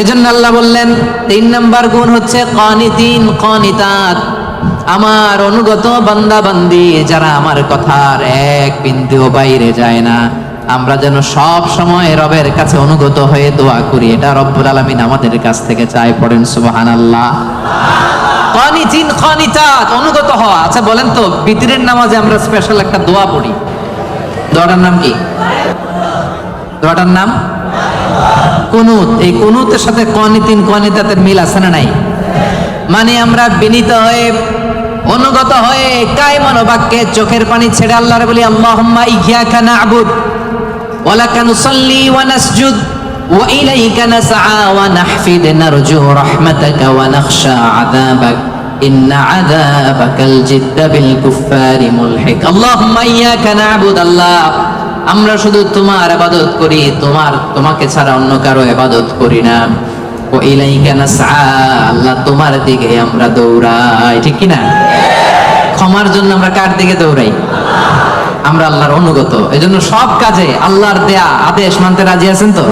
এজন্য আল্লাহ বললেন 3 নাম্বার গুণ হচ্ছে কানিতিন কানিতাত, আমার অনুগত বান্দা বান্দি যারা আমার কথার এক বিন্দুও বাইরে যায় না। আমরা যেন সব সময় রবের কাছে অনুগত হয়ে দোয়া করি, এটা রব্বুল আলামিন আমাদের কাছ থেকে চায়। পড়েন সুবহানাল্লাহ। কানিতিন কানিতাত, অনুগত হওয়া। আচ্ছা বলেন তো, বিতরের নামাজে আমরা স্পেশাল একটা দোয়া পড়ি, দোয়াটার নাম কি? দোয়াটার নাম কুনুত। এই কুনুতের সাথে কানিতিন কানিতাতের মিল আছে না নাই? মানে আমরা বিনীত হয়ে, অনুগত হয়ে, কায় মনোবাক্যে চোখের পানি ছেড়ে আল্লাহর বলি, আল্লাহুম্মা ইয়্যাকা না'বুদ ওয়া লাকা নুসাল্লি ওয়া নাসজুদ ওয়া ইলাইকা নাসআ ওয়া নাহফিদ নারজু রাহমাতাকা ওয়া নাখশা আযাবাক ইন্না আযাবাকাল জিদ্দা বিল কুফফারি মুলহিক। আল্লাহুম্মা ইয়্যাকা না'বুদ, আল্লাহ আমরা শুধু তোমার ইবাদত করি, তোমাকে ছাড়া অন্য কারো ইবাদত করি না। ওয়া ইলাইকা নাসআ, আল্লাহ তোমার দিকে আমরা দৌড়াই, ঠিক কি না? ক্ষমার জন্য আমরা কার দিকে দৌড়াই? আমরা আল্লাহর অনুগত। এজন্য সব কাজে আল্লাহর দেয়া আদেশ মানতে রাজি আছেন তো?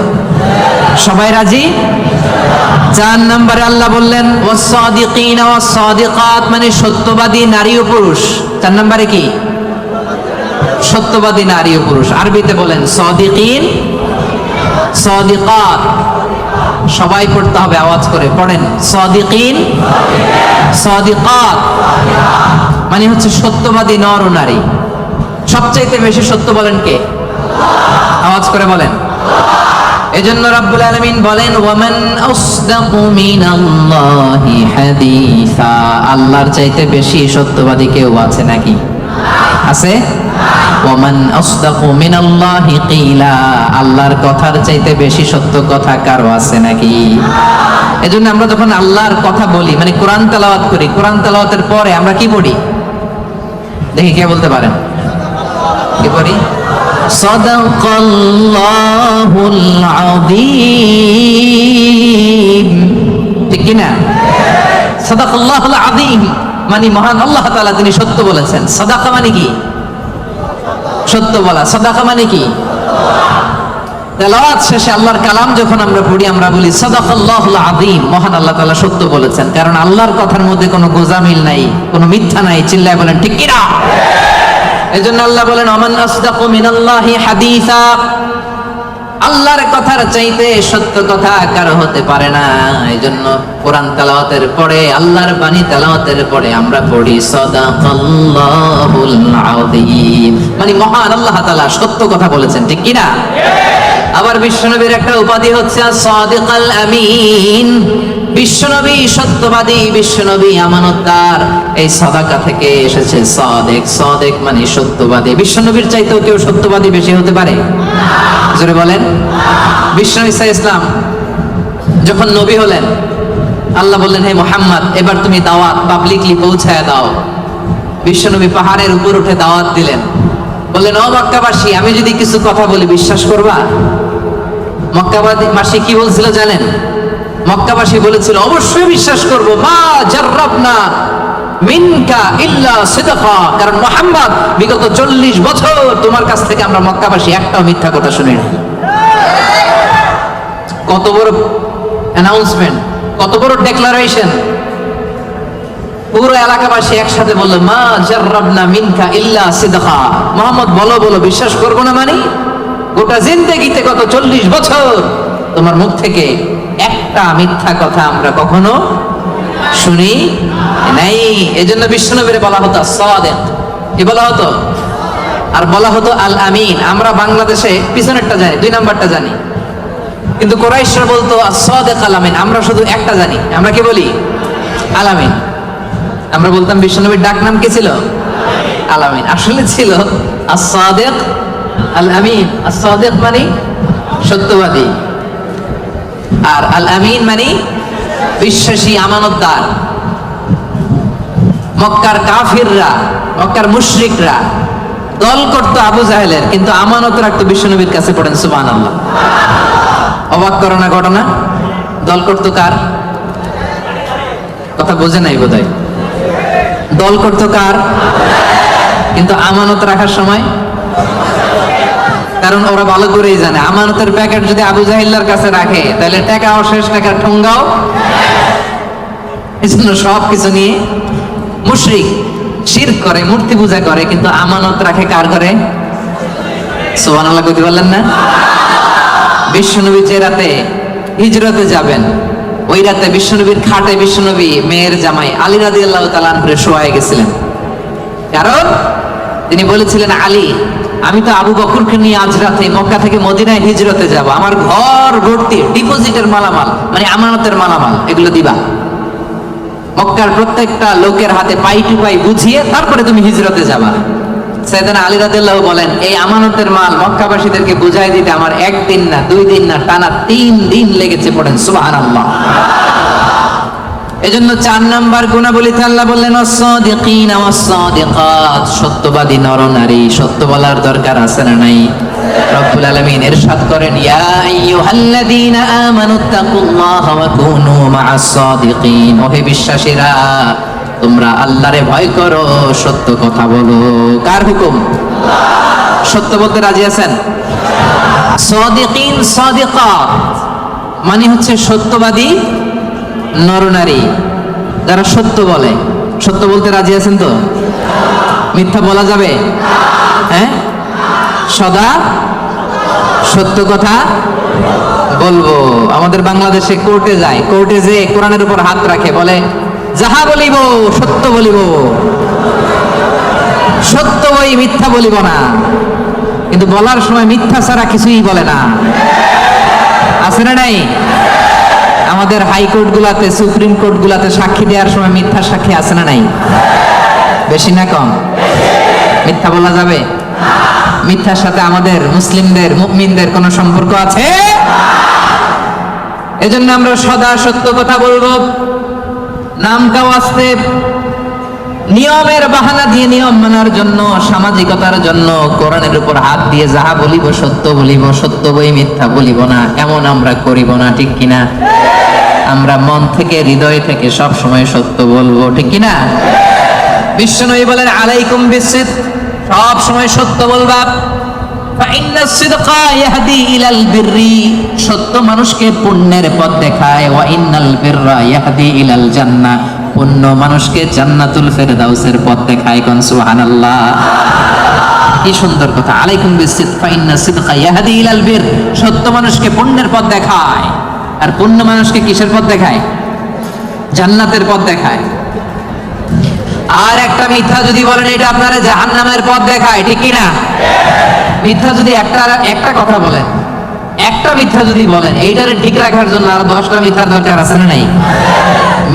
সবাই রাজি? 4 নম্বরে আল্লাহ বললেন ওয়াস-সাদিকিনা ওয়াস-সাদিকাত, মানে সত্যবাদী নারী ও পুরুষ। 4 নম্বরে কি? সত্যবাদী নারী ও পুরুষ। আরবিতে বলেন সাদিকিন, সাদিকাত। সবাই পড়তে হবে, আওয়াজ করে পড়েন, সাদিকিন সাদিকাত, মানে হচ্ছে সত্যবাদী নর ও নারী। সবচাইতে বেশি সত্য বলেন কে? আওয়াজ করে বলেন। এজন্য রাব্বুল আলামিন বলেন ওয়ামান আসদাকু মিনাল্লাহি হাদিসা, আল্লাহর চাইতে বেশি সত্যবাদী কেউ আছে নাকি? আছে? ওয়ামান আসদাকু মিনাল্লাহি কিলা, আল্লাহর কথার চাইতে বেশি সত্য কথা কারো আছে নাকি? এজন্য আমরা যখন আল্লাহর কথা বলি, মানে কোরআন তেলাওয়াত করি, কোরআন তেলাওয়াতের পরে আমরা কি পড়ি? দেখি কে বলতে পারেন? কি পড়ি? সাদাকাল্লাহুল আযীম, ঠিক কি না? সাদাকাল্লাহুল আযীম মানে মহান আল্লাহ তাআলা তিনি সত্য বলেছেন। সাদাকা মানে কি? সত্য বলা। সাদাকা মানে কি? তেলাওয়াত শেষে আল্লাহর কালাম যখন আমরা পড়ি, আমরা বলি সাদাকাল্লাহুল আযীম, মহান আল্লাহ তাআলা সত্য বলেছেন। কারণ আল্লাহর কথার মধ্যে কোনো গোজামিল নাই, কোনো মিথ্যা নাই। চিল্লায় বলেন ঠিক কি না? এজন্য আল্লাহ বলেন ওমান আসদাকু মিনাল্লাহি হাদিসা, আল্লাহর কথার চাইতে সত্য কথা কারো হতে পারে না। এজন্য কোরআন তেলাওয়াতের পরে, আল্লাহর বাণী তেলাওয়াতের পরে আমরা পড়ি সাদাকাল্লাহুল আযীম, মানে মহান আল্লাহ তাআলা সত্য কথা বলেছেন, ঠিক কি না? আবার বিশ্বনবীর একটা উপাধি হচ্ছে সাদিকাল আমিন, বিশ্বনবী সত্যবাদী, বিশ্বনবী আমানতদার। এই সাদাকা থেকে এসেছে সাদেক। সাদেক মানে সত্যবাদী। বিশ্বনবীর চাইতেও কেউ সত্যবাদী বেশি হতে পারে? জোরে বলেন। বিশ্বনবী সাল্লাল্লাহু আলাইহি ওয়াসাল্লাম যখন নবী হলেন, আল্লাহ বললেন হে মুহাম্মদ এবার তুমি দাওয়াত পাবলিকলি পৌঁছায় দাও। বিশ্বনবী পাহাড়ের উপর উঠে দাওয়াত দিলেন, বললেন ও মক্কাবাসী, আমি যদি কিছু কথা বলি বিশ্বাস করবা? মক্কাবাসী কি বলছিল জানেন? মক্কাবাসী বলেছিল অবশ্যই বিশ্বাস করব, মা জাররাবনা মিনকা ইল্লা সিদকা, কারণ মুহাম্মদ বিগত 40 বছর তোমার কাছ থেকে আমরা মক্কাবাসী একটাও মিথ্যা কথা শুনি না। কত বড় অ্যানাউন্সমেন্ট, কত বড় ডেক্লারেশন! পুরো এলাকাবাসী একসাথে বলল মা জাররাবনা মিনকা ইল্লা সিদকা। মুহাম্মদ বলো বলো, বিশ্বাস করব না মানে? গোটা জিন্দেগিতে গত 40 বছর তোমার মুখ থেকে একটা মিথ্যা কথা আমরা কখনো শুনি নাই। এজন্য বিশ্বনবীরে বলা হতো সাদিক, কি বলা হতো? আর বলা হতো আল আমিন। আমরা বাংলাদেশে পিছনেরটা জানি, 2 নাম্বারটা জানি, কিন্তু কুরাইশরা বলতো সাদিক আল আমিন। আমরা শুধু একটা জানি, আমরা কি বলি? আল আমিন। আমরা বলতাম বিশ্বনবীর ডাক নাম কি ছিল? আল আমিন। আসলে ছিল as-সাদিক আল আমিন। as-সাদিক মানে সত্যবাদী, আর আল আমিন মানে বিশ্বাসী, আমানতদার। মক্কার কাফিররা, মক্কার মুশরিকরা দল করত আবু জাহেলের, কিন্তু আমানত রাখতো বিশ্বনবীর কাছে। পড়েন সুবহানাল্লাহ। অবাক করো না ঘটনা? দল করত কার? কথা বোঝে নাই বোধহয়। দল করত কার? কিন্তু আমানত রাখার সময়, কারণ ওরা ভালো করেই জানে আমানতের প্যাকেট যদি আবু জাহিল্লার কাছে রাখে তাহলে টাকাও শেষ, টাকার ঠোঙ্গাও। এই জন্য সবকিছু নিয়ে মুশরিক শিরক করে, মূর্তি পূজা করে, কিন্তু আমানত রাখে কার করে? সুবহানাল্লাহ কইতে পারলেন না? বিশ্বনবী যে রাতে হিজরতে যাবেন, ওই রাতে বিশ্বনবীর খাটে বিশ্বনবী মেয়ের জামাই আলী রাদিয়াল্লাহু তাআলা আনহু শোয়ায় গেছিলেন। কারণ তিনি বলেছিলেন, আলী, আমি তো আবু বকরকে নিয়ে আজ রাতে মক্কা থেকে মদিনায় হিজরতে যাব, আমার ঘর ভর্তি ডিপোজিটের মালামাল, মানে আমানতের মালামাল, এগুলো দিবা। মক্কার প্রত্যেকটা লোকের হাতে পাই টু পাই বুঝিয়ে তারপরে তুমি হিজরতে যাবা। সাইয়েদনা আলী রাদিয়াল্লাহু বলেন, এই আমানতের মাল মক্কাবাসীদেরকে বুঝাই দিতে আমার 1 দিন না 2 দিন না, টানা 3 দিন লেগেছে। পড়েন সুবহানাল্লাহ। এজন্য 4 নাম্বার গুণাবলীতে আল্লাহ বললেন ওয়াস-সাদিকিনা ওয়াস-সাদিকাত, সত্যবাদী নর নারী। সত্য বলার দরকার আছে না নাই? রব্বুল আলামিন ইরশাদ করেন, ইয়া আইয়ুহাল্লাযীনা আমানুত্তাকুল্লাহা ওয়া কুনু মা'আস-সাদিকিন, ওহে বিশ্বাসীরা, তোমরা আল্লাহরে ভয় করো, সত্য কথা বলো। কার হুকুম? সত্য বলতে রাজি আছেন? সাদিকিন সাদিকাত মানে হচ্ছে সত্যবাদী নরনারী, যারা সত্য বলে। সত্য বলতে রাজি আছেন তো? মিথ্যা বলা যাবে? হ্যাঁ, সদা সত্য কথা বলবো। আমাদের বাংলাদেশে কোর্টে যায়, কোর্টে যে কোরআনের উপর হাত রাখে, বলে যাহা বলিব সত্য বলিব, সত্য বই মিথ্যা বলিব না। কিন্তু বলার সময় মিথ্যা ছাড়া কিছুই বলে না। আছে না নাই? আমাদের হাইকোর্ট গুলাতে, সুপ্রিম কোর্ট গুলাতে সাক্ষী দেওয়ার সময় মিথ্যা সাক্ষী আছে না নাই? বেশি না কম? মিথ্যা বলা যাবে? মিথ্যার সাথে আমাদের মুসলিমদের, মুমিনদের কোনো সম্পর্ক আছে? এজন্য আমরা সদা সত্য কথা বলবো। নাম কাও আসতে নিয়মের বাহানা দিয়ে, নিয়ম মানার জন্য, সামাজিকতার জন্য কোরআনের উপর হাত দিয়ে যাহা বলিব সত্য বলিব, সত্য বই মিথ্যা বলিব না, এমন আমরা করিব না। ঠিক কিনা? আমরা মন থেকে, হৃদয় থেকে সব সময় সত্য বলবো। ঠিক কিনা? বিশ্বনবী বলেন, আলাইকুম বিসিদক, সব সময় সত্য বলবা। ফাইন্নাস সিদকা ইয়াহদি ইলাল বিররি, সত্য মানুষকে পুণ্যের পথ দেখায়। ওয়া ইন্নাল বিররা ইয়াহদি ইলাল জান্নাহ, পুণ্য মানুষকে জান্নাতুল ফেরদাউসের পথ দেখায়। কোন সুবহানাল্লাহ। কি সুন্দর কথা। আলাইকুম বিসিদক ফাইন্নাস সিদকা ইয়াহদি ইলাল বির, সত্য মানুষকে পুণ্যের পথ দেখায়, আর পুণ্য মানুষকে কিসের পথ দেখায়? জান্নাতের পথ দেখায়। আর একটা মিথ্যা যদি বলেন, এটা আপনারা জাহান্নামের পথ দেখায়। ঠিক কিনা? মিথ্যা যদি একটা কথা বলেন, একটা মিথ্যা যদি বলেন, এইটারে ঠিক রাখার জন্য আরো 10টা মিথ্যার দরকার আছে না নাই?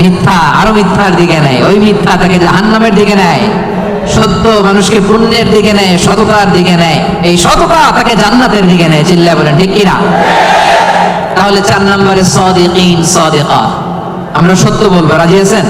মিথ্যা আরো মিথ্যার দিকে নেয়, ওই মিথ্যা তাকে জাহান্নামের দিকে নেয়। সত্য মানুষকে পুণ্যের দিকে নেয়, সততার দিকে নেয়, এই সততা তাকে জান্নাতের দিকে নেয়। চিল্লায় বলেন ঠিক কিনা? তাহলে 4 নম্বরে সাদিকিন সাদিকাত, আমরা সত্য বলবো। রাজি আছেন?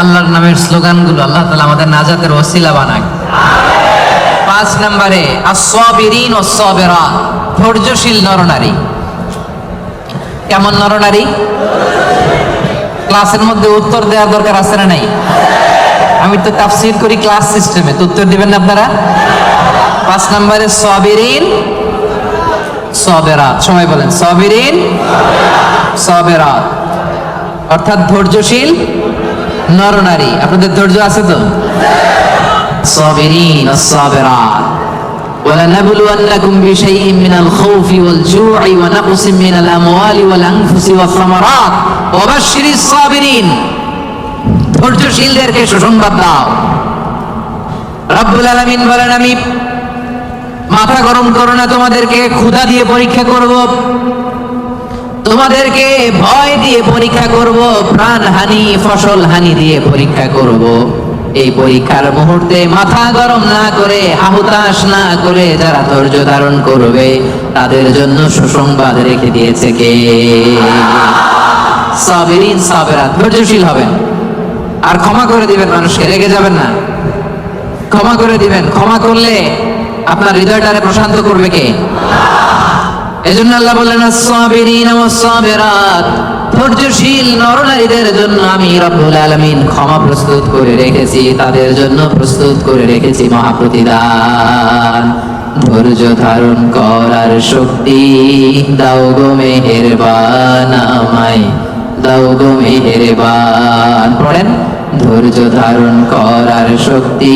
আল্লাহর নামের স্লোগানগুলো আল্লাহ তাআলা আমাদের নাজাতের ওসিলা বানাক। 5 নম্বরে আস-সাবিরিন ওয়াস-সাবিরাত, ধৈর্যশীল নরনারী। কেমন নরনারী? ক্লাসের মধ্যে উত্তর দেওয়ার দরকার আছে না নাই? আমি তো তাফসীর করি ক্লাস সিস্টেমে, তো উত্তর দিবেন না আপনারা? 5 নম্বরে সাবিরিন সাবিরাত, সবাই বলেন সাবিরিন সাবিরাত, অর্থাৎ ধৈর্যশীল নরনারী। আপনাদের ধৈর্য আছে তো? সাবিরিন ওয়াস-সাবিরাত, وَلَنَبْلُوَنَّكُمْ بِشَيْءٍ مِّنَ الْخَوْفِ وَالْجُوعِ وَنَقْصٍ مِّنَ الْأَمْوَالِ وَالْأَنفُسِ وَالثَّمَرَاتِ وَبَشِّرِ الصَّابِرِينَ। ধৈর্যশীলদেরকে সুসংবাদ দাও। রব্বুল আলামিন বলেন, আমি মাথা গরম করো না, তোমাদেরকে ক্ষুধা দিয়ে পরীক্ষা করব, তোমাদেরকে ভয় দিয়ে পরীক্ষা করব, প্রাণ হানি ফসল হানি দিয়ে পরীক্ষা করব। এই পরীক্ষার মুহূর্তে মাথা গরম না করে, হাহুতাশ না করে যারা ধৈর্য ধারণ করবে তাদের জন্য সুসংবাদ রেখে দিয়েছে কে? সাবিরিন সাবিরাত, ধৈর্যশীল হবেন আর ক্ষমা করে দিবেন মানুষকে, রেগে যাবেন না, ক্ষমা করে দিবেন। ক্ষমা করলে আপনার হৃদয়টারে প্রশান্ত করবে কে? এজন্য আল্লাহ বললেন, আস-সাবিরিন ওয়াস-সাবিরাত, ধৈর্যশীল নরনারীদের জন্য আমি রব্বুল আলামিন ক্ষমা প্রস্তুত করে রেখেছি, তাদের জন্য প্রস্তুত করে রেখেছি মহাপ্রতিদান। ধৈর্য ধারণ করার শক্তি দাও গো মেহেরবান, আমায় দাও গো মেহেরবান। পড়েন, ধৈর্য ধারণ করার শক্তি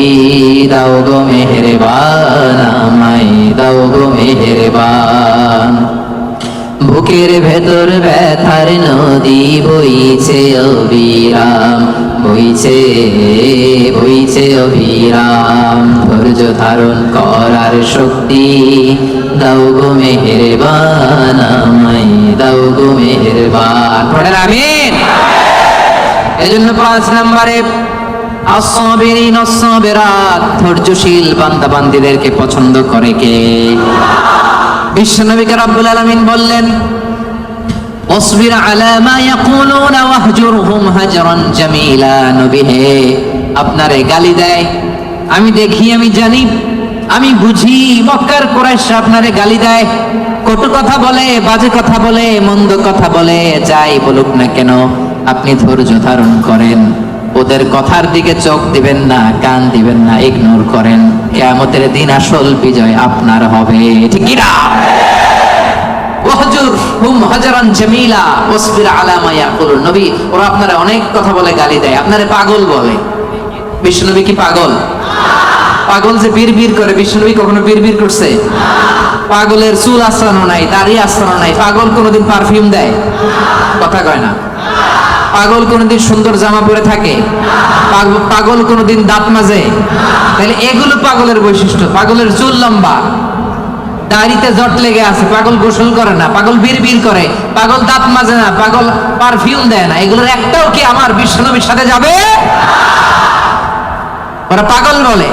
দাও গো মেহেরবান, আমায় দাও গো মেহেরবান। বুকের ভেতর ব্যথার নদী বইছে অবিরাম, বইছে বইছে অবিরাম। ধৈর্য ধারণ করার শক্তি দাও গো মেহেরবান, আমায় দাও গো মেহেরবান। পড়েন আমিন। এজন্য 5 নম্বরে আস-সাবিরিন ওয়াস-সাবিরাত, ধৈর্যশীল বান্দা বান্দীদেরকে পছন্দ করে কে? বিশ্বনবীকে রব্বুল আলামিন বললেন, ওয়াসবির আলা মা ইয়াকুলুনা ওয়াহজুরহুম হাজরান জামিলা। নবী হে, আপনারে গালি দেয়, আমি দেখি, আমি জানি, আমি বুঝি, মক্কার কুরাইশ আপনারে গালি দেয়, কটু কথা বলে, বাজে কথা বলে, মন্দ কথা বলে, যাই বলুক না কেন আপনি ধৈর্য ধারণ করেন, ওদের কথার দিকে চোখ দিবেন না, কান দিবেন না, ইগনোর করেন। কিয়ামতের দিন আসল বিজয় আপনার হবে, ঠিক কি না? ওয়াহজুরহুম হাজরান জামিলা ওয়াসবির আলা মা ইয়াকুলুন। নবী, ওরা আপনারা অনেক কথা বলে গালি দেয়, আপনারে পাগল বলে। বিশ্বনবী কি পাগল? পাগল যে বিড়বিড় করে, বিশ্বনবী কখনো বিড়বিড় করছে? পাগলের চুল আশ্রানো নাই, দাড়ি আশ্রানো নাই। পাগল কোনোদিন পারফিউম দেয়? কথা কয় না। পাগল কোনোদিন সুন্দর জামা পরে থাকে? পাগল কোনোদিন দাঁত মাজে? তাহলে এগুলো পাগলের বৈশিষ্ট্য। পাগলের চুল লম্বা, দাড়িতে জট লেগে আছে, পাগল গোসল করে না, পাগল বিড়বিড় করে, পাগল দাঁত মাজে না, পাগল পারফিউম দেয় না। এগুলোর একটাও কি আমার বিশ্বনবীর সাথে যাবে? ওরা পাগল বলে,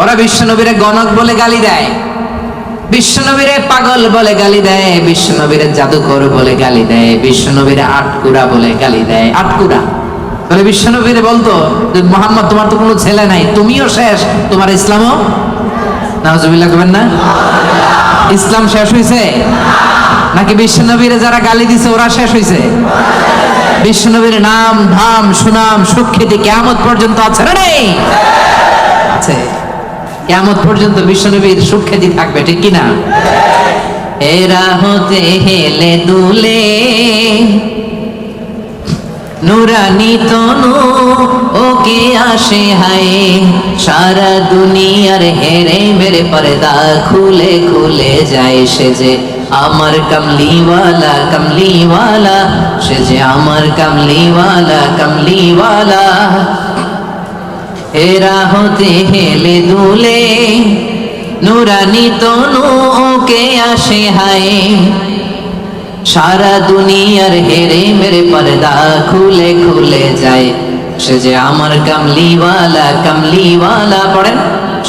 ওরা বিশ্বনবীরে গণক বলে গালি দেয়, বিশ্বনবীরে পাগল বলে গালি দেয়, বিশ্বনবীরে জাদুকর বলে গালি দেয়, বিশ্বনবীরে আটকুরা বলে গালি দেয়। আটকুরা তাহলে বিশ্বনবীরে বলতো যে মুহাম্মদ, তোমার তো কোনো ছেলে নাই, তুমিও শেষ, তোমার ইসলামও। নাউজুবিল্লাহ করবেন না? ইসলাম শেষ হয়েছে নাকি বিশ্বনবীরে যারা গালি দিছে ওরা শেষ হয়েছে? বিশ্বনবীর নাম ধাম সুনাম সুখ্যাতি কিয়ামত পর্যন্ত আছে না নেই? আছে। কিয়ামত পর্যন্ত বিশ্বনবীর সুখ্যাতি থাকবে, ঠিক কি না? এরা হতে হেলে দুলে নুরানি তনু ওকে আসে হায়, সারা দুনিয়ার হেরে মেরে পর্দা খুলে খুলে যায় সে যে আমার কামলিওয়ালা কামলিওয়ালা, সে যে আমার কামলিওয়ালা কামলিওয়ালা। এরা হতে হেলে দুলে নুরানি তনু ওকে আসে হায়, সারা দুনিয়ার হেরে মেরে পর্দা খুলে খুলে যায় সে যে আমার কামলিওয়ালা কামলিওয়ালা। পড়েন,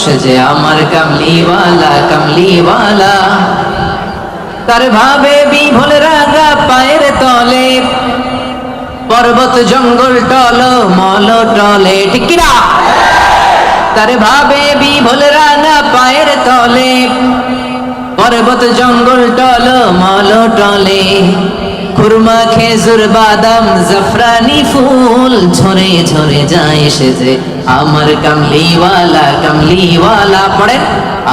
সে যে আমার কামলিওয়ালা কামলিওয়ালা। তার ভাবে বিভোল রাগা পায়ের তলে, পর্বত জঙ্গল টল মল টলে, ঠিক কি না? তার ভাবে বিভোল রাগা পায়ের তলে, পর্বত জঙ্গল টল মল টলে। খুরমা খেজুর বাদাম জাফরানি ফুল ঝরে ঝরে যায় সে যে আমার কামলিওয়ালা কামলিওয়ালা। পড়েন,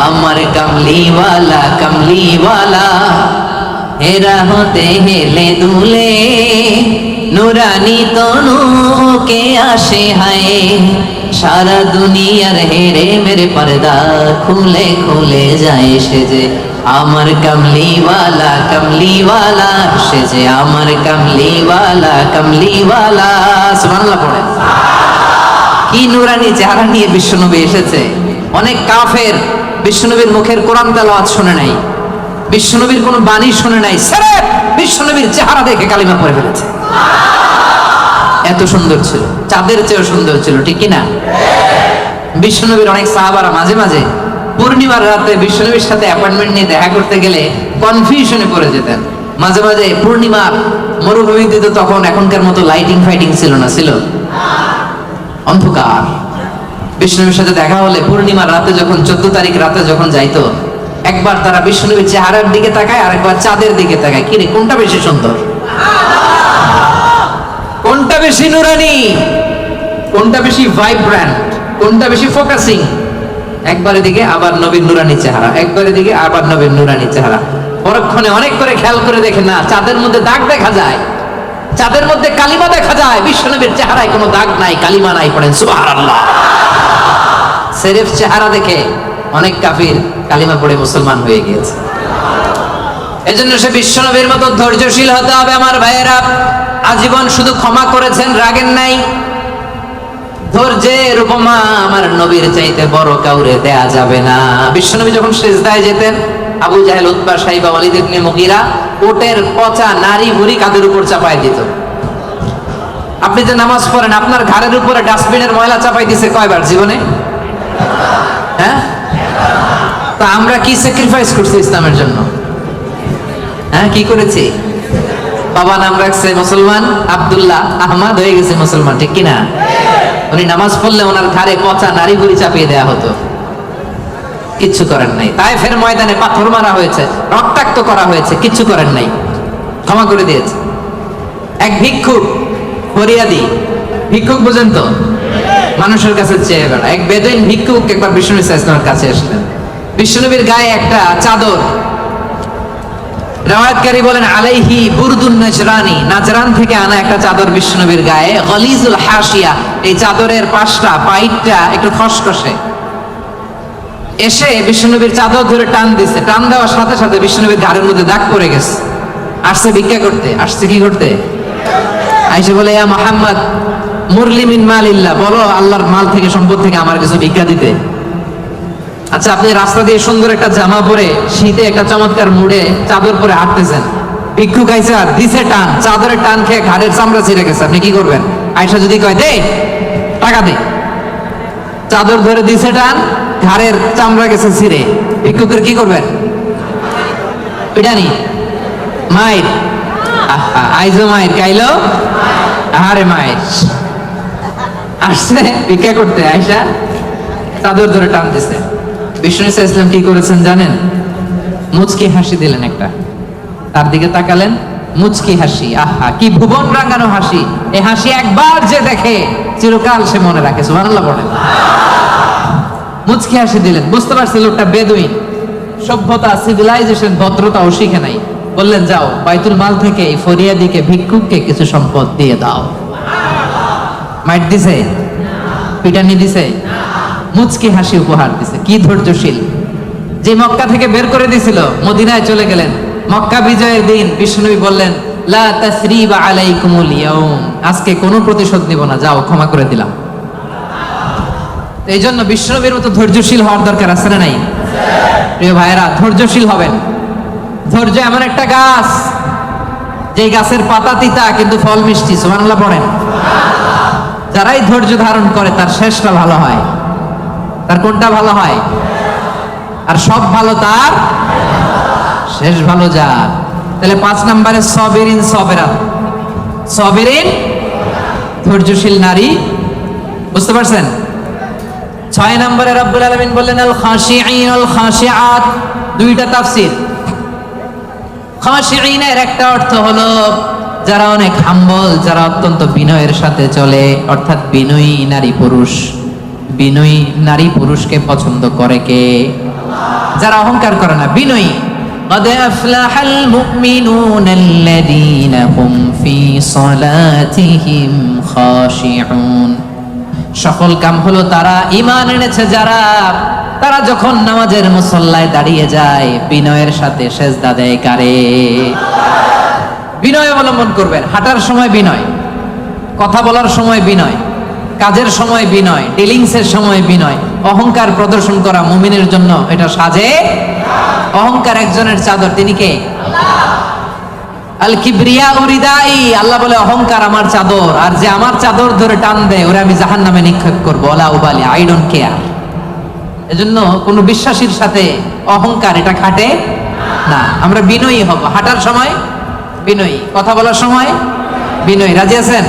আমার কামলিওয়ালা কামলিওয়ালা। হেরা হতে হেলে দুলে নুরানি তনুকে আসে হায় সারা দুনিয়ার হেরে মেরে পর্দা খুলে খুলে যায় সে যে আমার কামলিওয়ালা সে যে আমার কামলিওয়ালা সুবহানাল্লাহ পড়ে। কি নুরানি চেহারা নিয়ে বিশ্বনবী এসেছে। অনেক কাফের বিশ্বনবীর মুখের কোরআন তেলাওয়াত শুনে নাই, বিশ্বনবীর কোনো বাণী শুনে নাই, সির্ফ বিশ্বনবীর চেহারা দেখে কালিমা পড়ে ফেলেছে। এত সুন্দর ছিল, চাঁদের চেয়েও সুন্দর ছিল, ঠিক কি না? বিশ্বনবীর অনেক সাহাবারা মাঝে মাঝে পূর্ণিমার রাতে বিশ্বনবীর সাথে অ্যাপয়েন্টমেন্ট নিয়ে দেখা করতে গেলে কনফিউশনে পড়ে যেতেন। মাঝে মাঝে পূর্ণিমার মরুভূমিতে তো তখন এখনকার মতো লাইটিং ফাইটিং ছিল না, ছিল অন্ধকার। বিশ্বনবীর সাথে দেখা হলে পূর্ণিমার রাতে যখন 14 তারিখ রাতে যখন যাইতো, একবার তারা বিশ্বনবীর চেহারার দিকে তাকায় আর একবার চাঁদের দিকে তাকায়, কিরে কোনটা বেশি সুন্দর, কোনটা বেশি নুরানি, কোনটা বেশি ভাইব্রেন্ট, কোনটা বেশি ফোকাসিং? একবারে দিকে আবার নবীর নুরানি চেহারা, একবারে দিকে আবার নবীর নুরানি চেহারা। পরক্ষণে অনেক করে খেয়াল করে দেখে না, চাঁদের মধ্যে দাগ দেখা যায়, চাঁদের মধ্যে কালিমা দেখা যায়, বিশ্বনবীর চেহারায় কোনো দাগ নাই, কালিমা নাই। পড়েন সুবহানাল্লাহ। সির্ফ চেহারা দেখে অনেক কাফির কালিমা পড়ে মুসলমান হয়ে গিয়েছে। এজন্য সে বিশ্বনবীর মতো ধৈর্যশীল হতে হবে আমার ভাইয়েরা। আজীবন শুধু ক্ষমা করেছেন, রাগেন নাই। ধৈর্যের উপমা আমার নবীর চাইতে বড় কাউরে দেয়া যাবে না। বিশ্বনবী যখন সিজদায় যেতেন, আবু জাহেল, উতবা, সাইবা, ওয়ালিদ ইবনে মুগীরা ওটের পচা নারী ভুঁড়ি কাঁধের উপর চাপায় দিত। আপনি যে নামাজ পড়েন, আপনার ঘাড়ের উপরে ডাস্টবিনের ময়লা চাপাই দিছে কয়বার জীবনে? হ্যাঁ, তা আমরা কি স্যাক্রিফাইস করছি ইসলামের জন্য? হ্যাঁ, কি করেছি? বাবা নাম রাখছে মুসলমান, আব্দুল্লাহ, আহমদ হয়ে গেছে মুসলমান, ঠিক কিনা? উনি নামাজ পড়লে ওনার ঘাড়ে পচা নারী ভুঁড়ি চাপিয়ে দেয়া হতো, কিচ্ছু করেন নাই। তায়েফের ময়দানে পাথর মারা হয়েছে, রক্তাক্ত করা হয়েছে, কিচ্ছু করেন নাই, ক্ষমা করে দিয়েছে। এক ভিক্ষুক, ফরিয়াদি ভিক্ষুক, বুঝেন তো, মানুষের কাছে চেয়ে বেড়া, এক বেদুইন ভিক্ষুক একবার বিশ্বনবী সাল্লাল্লাহু আলাইহি ওয়াসাল্লামের কাছে আসলেন। বিশ্বনবীর গায়ে একটা চাদর, রাওয়ায়াতকারী বলেন আলাইহি বুরদুন নাজরানি, নাজরান থেকে আনা একটা চাদর বিশ্বনবীর গায়ে, গলিজুল হাশিয়া, এই চাদরের পাশটা পাইটটা একটু খসখসে। এসে বিশ্বনবীর চাদর ধরে টান দিছে, টান দেওয়ার সাথে সাথে বিশ্বনবীর ঘাড়ের মধ্যে দাগ পড়ে গেছে। আসছে ভিক্ষা করতে, আসছে কি করতে? আইসে বলে, ইয়া মুহাম্মদ মুরলি মিন মালিল্লাহ, বলো আল্লাহর মাল থেকে, সম্পদ থেকে আমার কিছু ভিক্ষা দিতে। আচ্ছা, আপনি রাস্তা দিয়ে সুন্দর একটা জামা পরে, শীতে একটা চমৎকার মুড়ে চাদর পরে হাঁটতেছেন, ভিক্ষুক আইসা দিছে টান, চাদরের টান খেয়ে ঘাড়ের চামড়া ছিঁড়ে গেছে, আপনি কি করবেন? আয়সা যদি কয় দে টাকা দে, চাদর ধরে দিছে টান, ঘাড়ের চামড়া গেছে ছিঁড়ে, ভিক্ষুকের কি করবেন? পিটানি, মাইর, আইজো মাইর, কাইলো আহারে মাইর। আসছে ভিক্ষা করতে, আয়সা চাদর ধরে টান দিছে। বিষ্ণু ইসলাম কি করেছেন জানেন? মুচকি হাসি দিলেন একটা, তার দিকে তাকালেন, মুচকি হাসি, আহা কি ভুবন রাঙানো হাসি। এই হাসি একবার যে দেখে চিরকাল সে মনে রাখে। সুবহানাল্লাহ বলেন। মুচকি হাসি দিলেন, বুঝতে পারছে লোকটা বেদুইন, সভ্যতা, সিভিলাইজেশন, ভদ্রতাও শিখে নাই। বললেন, যাও বাইতুল মাল থেকে এই ফরিয়াদিকে, ভিক্ষুককে কিছু সম্পদ দিয়ে দাও। মাইট দিছে? পিটানি দিছে? মুচকি হাসি উপহার দিছে। কি ধৈর্যশীল! যে মক্কা থেকে বের করে দিছিল, মদিনায় চলে গেলেন। মক্কা বিজয়ের দিন বিশ্বনবী বললেন, লা তাসরিবা আলাইকুমুল ইয়াউম, আজকে কোনো প্রতিশোধ নিব না, যাও ক্ষমা করে দিলাম। এই জন্য বিশ্বনবীর মতো ধৈর্যশীল হওয়ার দরকার আছে না নাই? প্রিয় ভাইয়েরা, ধৈর্যশীল হবেন। ধৈর্য এমন একটা গাছ, যে গাছের পাতা তিতা কিন্তু ফল মিষ্টি। সুবহানাল্লাহ পড়েন। যারাই ধৈর্য ধারণ করে তার শেষটা ভালো হয়। তার কোনটা ভালো হয়? আর সব ভালো তার শেষ ভালো যার। তাহলে 5 নম্বরে সবিরিন সবেরাত, সবিরিন ধৈর্যশীল নারী, বুঝতে পারছেন? 6 নম্বরে রব্বুল আলামিন বললেন আল খাশিঈন আল খাশিআত। দুইটা তাফসীর। খাশিঈনের একটা অর্থ হলো যারা অনেক হাম্বল, যারা অত্যন্ত বিনয়ের সাথে চলে, অর্থাৎ বিনয়ী নারী পুরুষ। বিনয়ী নারী পুরুষকে পছন্দ করে কে? যারা অহংকার করে না, বিনয়ী, قد أفلح المؤمنون الذين هم في صلاتهم خاشعون সফল কাম হলো তারা ঈমান এনেছে যারা তারা যখন নামাজের মুসল্লায় দাঁড়িয়ে যায় বিনয়ের সাথে সেজদা দেয় কারে বিনয় অবলম্বন করবেন হাঁটার সময় বিনয় কথা বলার সময় বিনয় কাজের সময় বিনয় ডিলিংসের সময় বিনয় অহংকার প্রদর্শন করা মুমিনের জন্য এটা সাজে অহংকার একজনের চাদর তিনি কে আল কিবরিয়া উরিদাই আল্লাহ বলে অহংকার আমার চাদর আর যে আমার চাদর ধরে টান দেয় ওরে আমি জাহান্নামে নিক্ষেপ করব ওলা উবালি আই ডোন্ট কেয়ার এজন্য কোন বিশ্বাসীর সাথে অহংকার এটা খাটে না আমরা বিনয়ী হব হাঁটার সময় বিনয়ী কথা বলার সময় বিনয়ী রাজি আছেন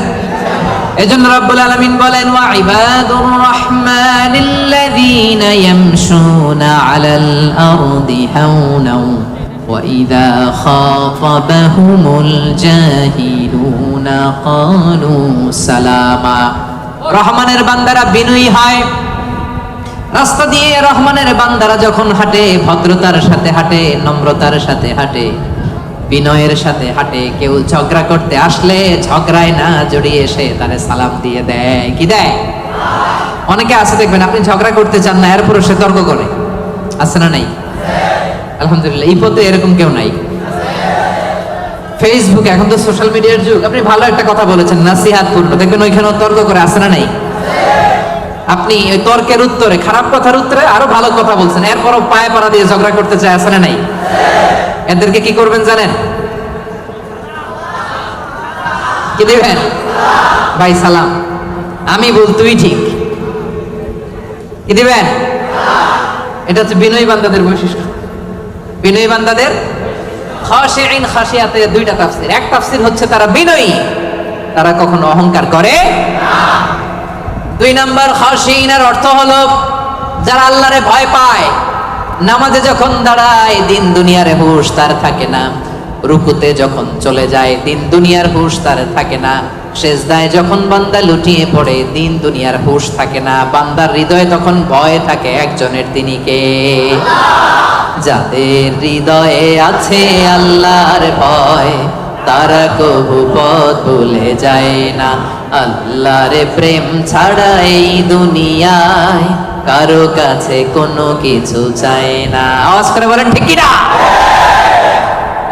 এজন্য রব্বুল আলামিন বলেন ওয়া ইবাদুর রাহমানিল্লাযীনা ইয়ামশুনা আলাল আরদি হাওনা ওয়া ইযা খাতাবাহুমুল জাহিলুনা ক্বালু সালামা রহমানের বান্দারা বিনয়ী হয় রাস্তা দিয়ে রহমানের বান্দারা যখন হাঁটে ভদ্রতার সাথে হাঁটে নম্রতার সাথে হাঁটে বিনয়ের সাথে হাঁটে কেউ ঝগড়া করতে আসলে ঝগড়ায় না জড়িয়ে এসে তারে সালাম দিয়ে দেয় কি দেয় অনেকে আছে দেখবেন আপনি ঝগড়া করতে চান না এরপর সে তর্ক করে আছে না নাই আলহামদুলিল্লাহ এই পথে এরকম কেউ নাই ফেসবুক এখন তো সোশ্যাল মিডিয়ার যুগ আপনি ভালো একটা কথা বলেছেন নাসিহাত পূর্ণ দেখবেন ওইখানেও তর্ক করে আছে না নাই আপনি ওই তর্কের উত্তরে খারাপ কথার উত্তরে আরো ভালো কথা বলছেন এরপরও পায়ে পাড়া দিয়ে ঝগড়া করতে চায় আছে না নাই এদেরকে কি করবেন জানেন কি দিবেন ভাই সালাম আমি বল তুই ঠিক কি দিবেন এটা হচ্ছে বিনয়ী বান্দাদের বৈশিষ্ট্য বিনয়ী বান্দাদের খাশিঈন খাশিয়াতের দুইটা তাফসীর এক তাফসীর হচ্ছে তারা বিনয়ী তারা কখনো অহংকার করে না দুই নাম্বার খাশিঈনের অর্থ হলো যারা আল্লাহরে ভয় পায় নামাজে যখন দাঁড়ায় দিন দুনিয়ার হুঁশ তার থাকে না রুকুতে যখন চলে যায় দিন দুনিয়ার হুঁশ তার থাকে না সেজদায় যখন বান্দা লুটিয়ে পড়ে দিন দুনিয়ার হুঁশ থাকে না বান্দার হৃদয়ে তখন ভয় থাকে একজনের তিনি কে যাদের হৃদয়ে আছে আল্লাহর ভয় তারা কবু পথ ভুলে যায় না আল্লাহর প্রেম ছাড়া এই দুনিয়ায় কারো কাছে কোনো কিছু চায় না আওয়াজ করে বলেন ঠিক কি না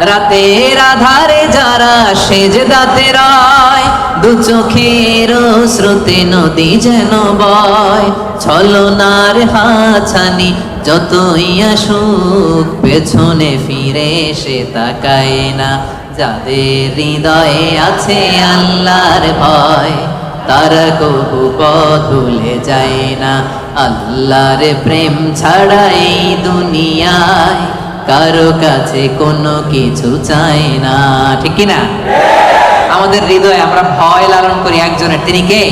রাতের আধারে যারা সেজদাতে রয় দু চোখের স্রোতে নদী যেন বয় ছলনার হাছানি যতই আসুক পেছনে ফিরে সে তাকায় না যাদের হৃদয়ে আছে আল্লাহর ভয় তারা কবু পথ ভুলে যায় না আল্লাহর প্রেম ছাড়া এই দুনিয়ায় কারো কাছে কোনো কিছু চাই না ঠিক কি না আমাদের হৃদয়ে আমরা ভয় লালন করি একজনের তিনি কে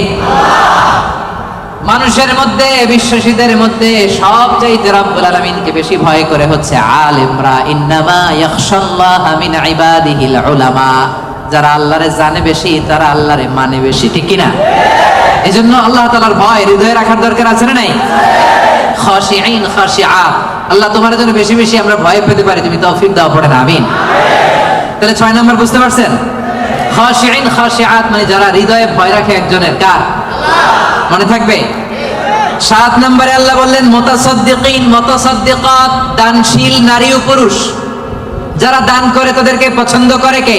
মানুষের মধ্যে বিশ্বাসীদের মধ্যে সবচাইতে রব্বুল আলামিনকে বেশি ভয় করে হচ্ছে আলিমরা ইন্নামা ইয়াখশাল্লাহা মিন ইবাদিহিল উলামা যারা আল্লাহরে জানে বেশি তারা আল্লাহরে মানে বেশি ঠিক কি না এজন্য আল্লাহ তাআলার ভয় হৃদয়ে রাখার দরকার আছে না নাই খাশিঈন খাশিআত আল্লাহ তোমার জন্য বেশি বেশি আমরা ভয় পেতে পারি তুমি তৌফিক দাও পড়েন আমিন তাহলে 6 নাম্বার বুঝতে পারছেন খাশিঈন খাশিআত মানে যারা হৃদয়ে ভয় রাখে একজনের কার আল্লাহ মনে থাকবে 7 নম্বরে আল্লাহ বললেন মুতাসাদ্দিকিন মুতাসাদ্দিকাত দানশীল নারী ও পুরুষ যারা দান করে তাদেরকে পছন্দ করে কে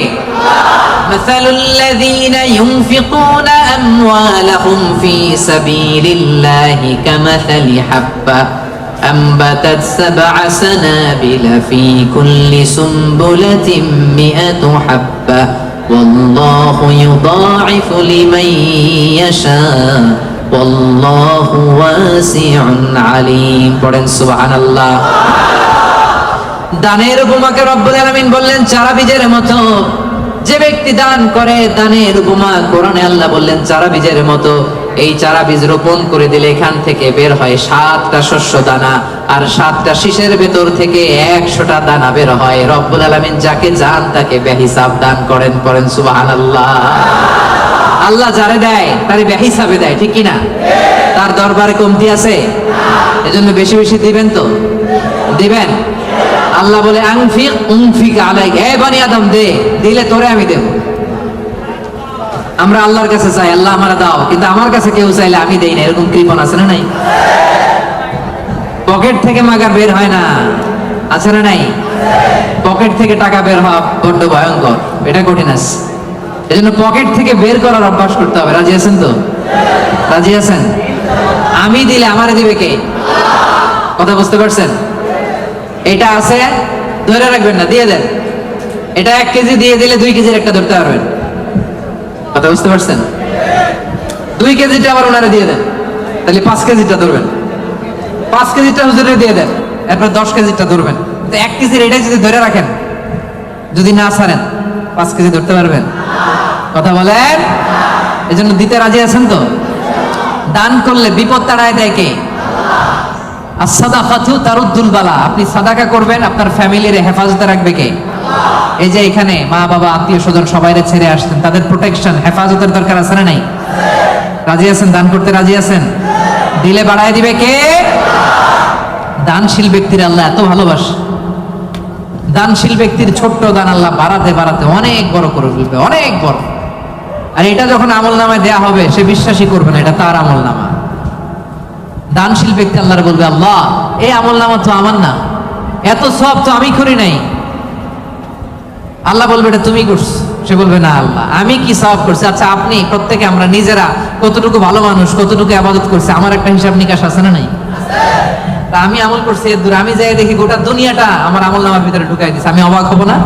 মাসালুল লাযীনা ইউনফিকুনা আমওয়ালাহুম ফি সাবিলিল্লাহি কামাসালি হাব্বা أنبتت 7 سنابل في كل سنبلة 100 حبة والله يضاعف لمن يشاء والله واسع عليم পড়েন সুবহানাল্লাহ দানের উপমাকে রব্বুল আলামিন বললেন চারা বীজের মতো যে ব্যক্তি দান করে দানের উপমা কোরআনে আল্লাহ বললেন চারা বীজের মতো এই চারা বীজ রোপণ করে দিলে এখান থেকে বের হয় 7টা শস্য দানা আর 7টা শীষের ভেতর থেকে 100টা দানা বের হয় রব্বুল আলামিন যাকে চান তাকে বেহিসাব দান করেন পড়েন সুবহানাল্লাহ আল্লাহ যারে দেয় তারে বেহিসাবে দেয় ঠিক কি না তার দরবারে কমতি আছে এজন্য বেশি বেশি দিবেন তো দিবেন আল্লাহ বলে আনফিক উনফিক আলাইক, হে বনি আদম দে, দিলে তোরে আমি দেব। আমরা আল্লাহর কাছে চাই আল্লাহ আমারে দাও, কিন্তু আমার কাছে কেউ চাইলে আমি দেই না, এরকম কৃপণ আছে না নাই? পকেট থেকে মাগার বের হয় না, আছে না নাই? পকেট থেকে টাকা বের হওয়া বড্ড ভয়ঙ্কর, এটা কঠিন আছে। এজন্য পকেট থেকে বের করার অভ্যাস করতে হবে। রাজি আছেন তো? রাজি আছেন? আমি দিলে আমারে দিবে কে? কথা বুঝতে পারছেন? এটা আছে, ধরে রাখবেন না, দিয়ে দেন। এটা 1 কেজি দিয়ে দিলে 2 কেজির একটা ধরতে পারবেন। কথা বুঝতে পারছেন? 2 কেজিটা আবার ওনারে দিয়ে দেন, তাহলে 5 কেজিটা ধরবেন। 5 কেজিটা হুজুরে দিয়ে দেন, এরপর 10 কেজিটা ধরবেন। তো 1 কেজির এটাই যদি ধরে রাখেন, যদি না ছাড়েন, 5 কেজি ধরতে পারবেন? কথা বলেন। এই জন্য দিতে রাজি আছেন তো? দান করলে বিপদ তাড়ায় দেয় কে? as-সাদাকাতু তারুদ্দুল বালা। আপনি সাদাকা করবেন, আপনার ফ্যামিলির হেফাজতে রাখবে কে? এই যে এখানে মা বাবা আত্মীয় স্বজন সবাইরে ছেড়ে আসছেন, তাদের প্রোটেকশন হেফাজতের দরকার আছে না নাই? রাজি আছেন? দান করতে রাজি আছেন? দিলে বাড়ায় দিবে কে? দানশীল ব্যক্তির আল্লাহ এত ভালোবাসে, দানশীল ব্যক্তির ছোট্ট দান আল্লাহ বাড়াতে বাড়াতে অনেক বড় করে ফেলবে, অনেক বড়। আর এটা যখন আমল নামায় দেয়া হবে, সে বিশ্বাসই করবে না এটা তার আমল নামা। দানশীল ব্যক্তি আল্লাহর বলবে, আল্লাহ এই আমল নামা তো আমার না, এত সব তো আমি করি নাই। আল্লাহ বলবে এটা তুমি করছো। সে বলবে না আল্লাহ আমি কি সওয়াব করছি? আচ্ছা আপনি প্রত্যেকে আমরা নিজেরা কতটুকু ভালো মানুষ, কতটুকু ইবাদত করছি, আমার একটা হিসাব নিকাশ আছে না নাই? তা আমি আমল করছি এর দূরে, আমি যাই দেখি গোটা দুনিয়াটা আমার আমল নামার ভিতরে ঢুকাই দিছে, আমি অবাক হব না?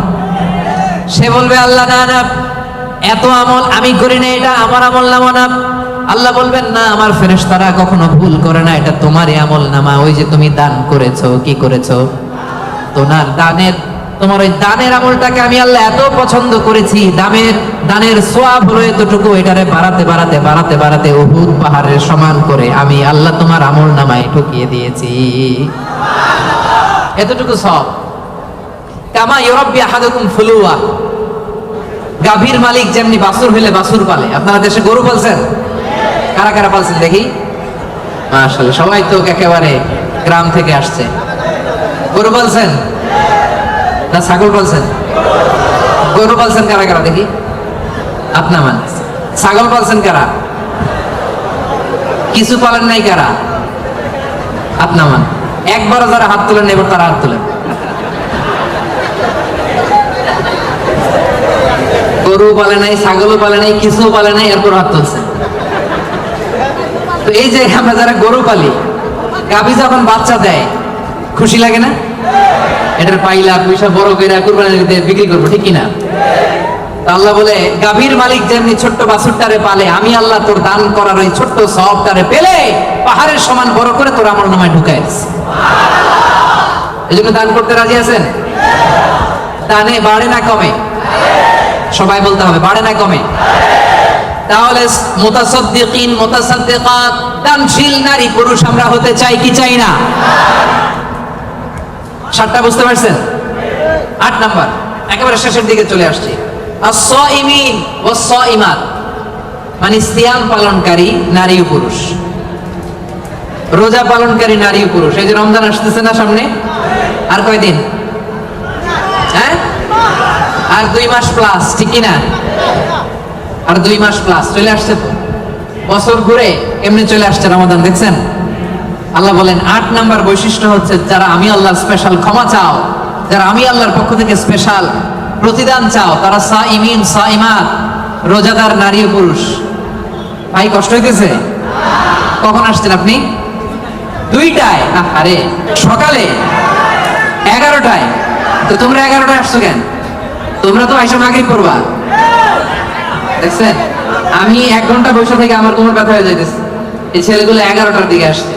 সে বলবে আল্লাহ না না, এত আমল আমি করি না, এটা আমার আমল নামা না। আল্লাহ বলবেন না, আমার ফেরেশতারা কখনো ভুল করে না, এটা তোমারই আমল নামা। ওই যে তুমি দান করেছো, কি করেছো? তোমার ওই দানের আমলটাকে আমি আল্লাহ এত পছন্দ করেছি, দানের সওয়াব হলো এতটুকু, এটারে বাড়াতে বাড়াতে বাড়াতে বাড়াতে উহুদ পাহাড়ের সমান করে আমি আল্লাহ তোমার আমল নামায় ঢুকিয়ে দিয়েছি। এতটুকু সওয়াব। কামা ইউরাব্বি আহাদুকুম ফুলুয়া, গাভীর মালিক যেমনি বাছুর হইলে বাছুর পালে। আপনারা দেশে গরু পালছেন? কারা কারা পালছেন দেখি? মাশাআল্লাহ, সবাই তো একেবারে গ্রাম থেকে আসছে। গরু পালছেন না ছাগল পালছেন? গরু পালছেন কারা কারা দেখি? আপনা মান। ছাগল পালছেন কারা? কিছু পালেন নাই কারা? আপনা মান। একবারও যারা হাত তোলেন এবার তারা হাত তোলেন। গরু পালে নাই, ছাগলও পালে নাই, কিছু পালে নাই, এরপর হাত তুলছে। তো এই যে আমরা যারা গরু পালি, গাভী যখন বাচ্চা দেয় খুশি লাগে না? এটার পাইলা পয়সা বড় করে কুরবানির দিতে বিক্রি করবো, ঠিক কিনা? আল্লাহ বলে গাভীর মালিক যেমনি ছোট্ট বাছুরটারে পালে, আমি আল্লাহ তোর দান করার ওই ছোট্ট সওয়াবটারে পেলে পাহাড়ের সমান বড় করে তোর আমল নামায় ঢুকাই দিছি। এই জন্য দান করতে রাজি আছেন? দানে বাড়ে না কমে? সবাই বলতে হবে বাড়ে না কমে? তাহলে মুতাসাদ্দিকিন মুতাসাদ্দিকাত, দানশীল নারী পুরুষ আমরা হতে চাই কি চাই না? 7টা বুঝতে পারছেন? 8 নাম্বার, একেবারে শেষের দিকে চলে আসছি। আস-সাইমিন ওয়াস-সাইমাত, মানে সিয়াম পালনকারী নারী ও পুরুষ, রোজা পালনকারী নারী ও পুরুষ। এই যে রমজান আসতেছে না সামনে, আর কয়দিন? হ্যাঁ, আর 2 মাস প্লাস, ঠিক কিনা? আর 2 মাস প্লাস চলে আসছে তো, বছর ঘুরে এমনি চলে আসছে রমাদান, দেখছেন? আল্লাহ বলেন 8 নাম্বার বৈশিষ্ট্য হচ্ছে যারা আমি আল্লাহর স্পেশাল ক্ষমা চাও, যারা আমি আল্লাহর পক্ষ থেকে স্পেশাল প্রতিদান চাও, তারা সাইমিন সাইমাত, রোজাদার নারী ও পুরুষ। ভাই কষ্ট হইতেছে? কখন আসছেন আপনি? 2টায়? আরে সকালে 11টায়। তো তোমরা 11টায় আসছো কেন? তোমরা তো আইসা মাগরিব পড়বা, দেখছেন? আমি 1 ঘন্টা বসে থেকে আমার কোমর ব্যথা হয়ে যাইতেছে, এই ছেলেগুলো 11টার দিকে আসছে।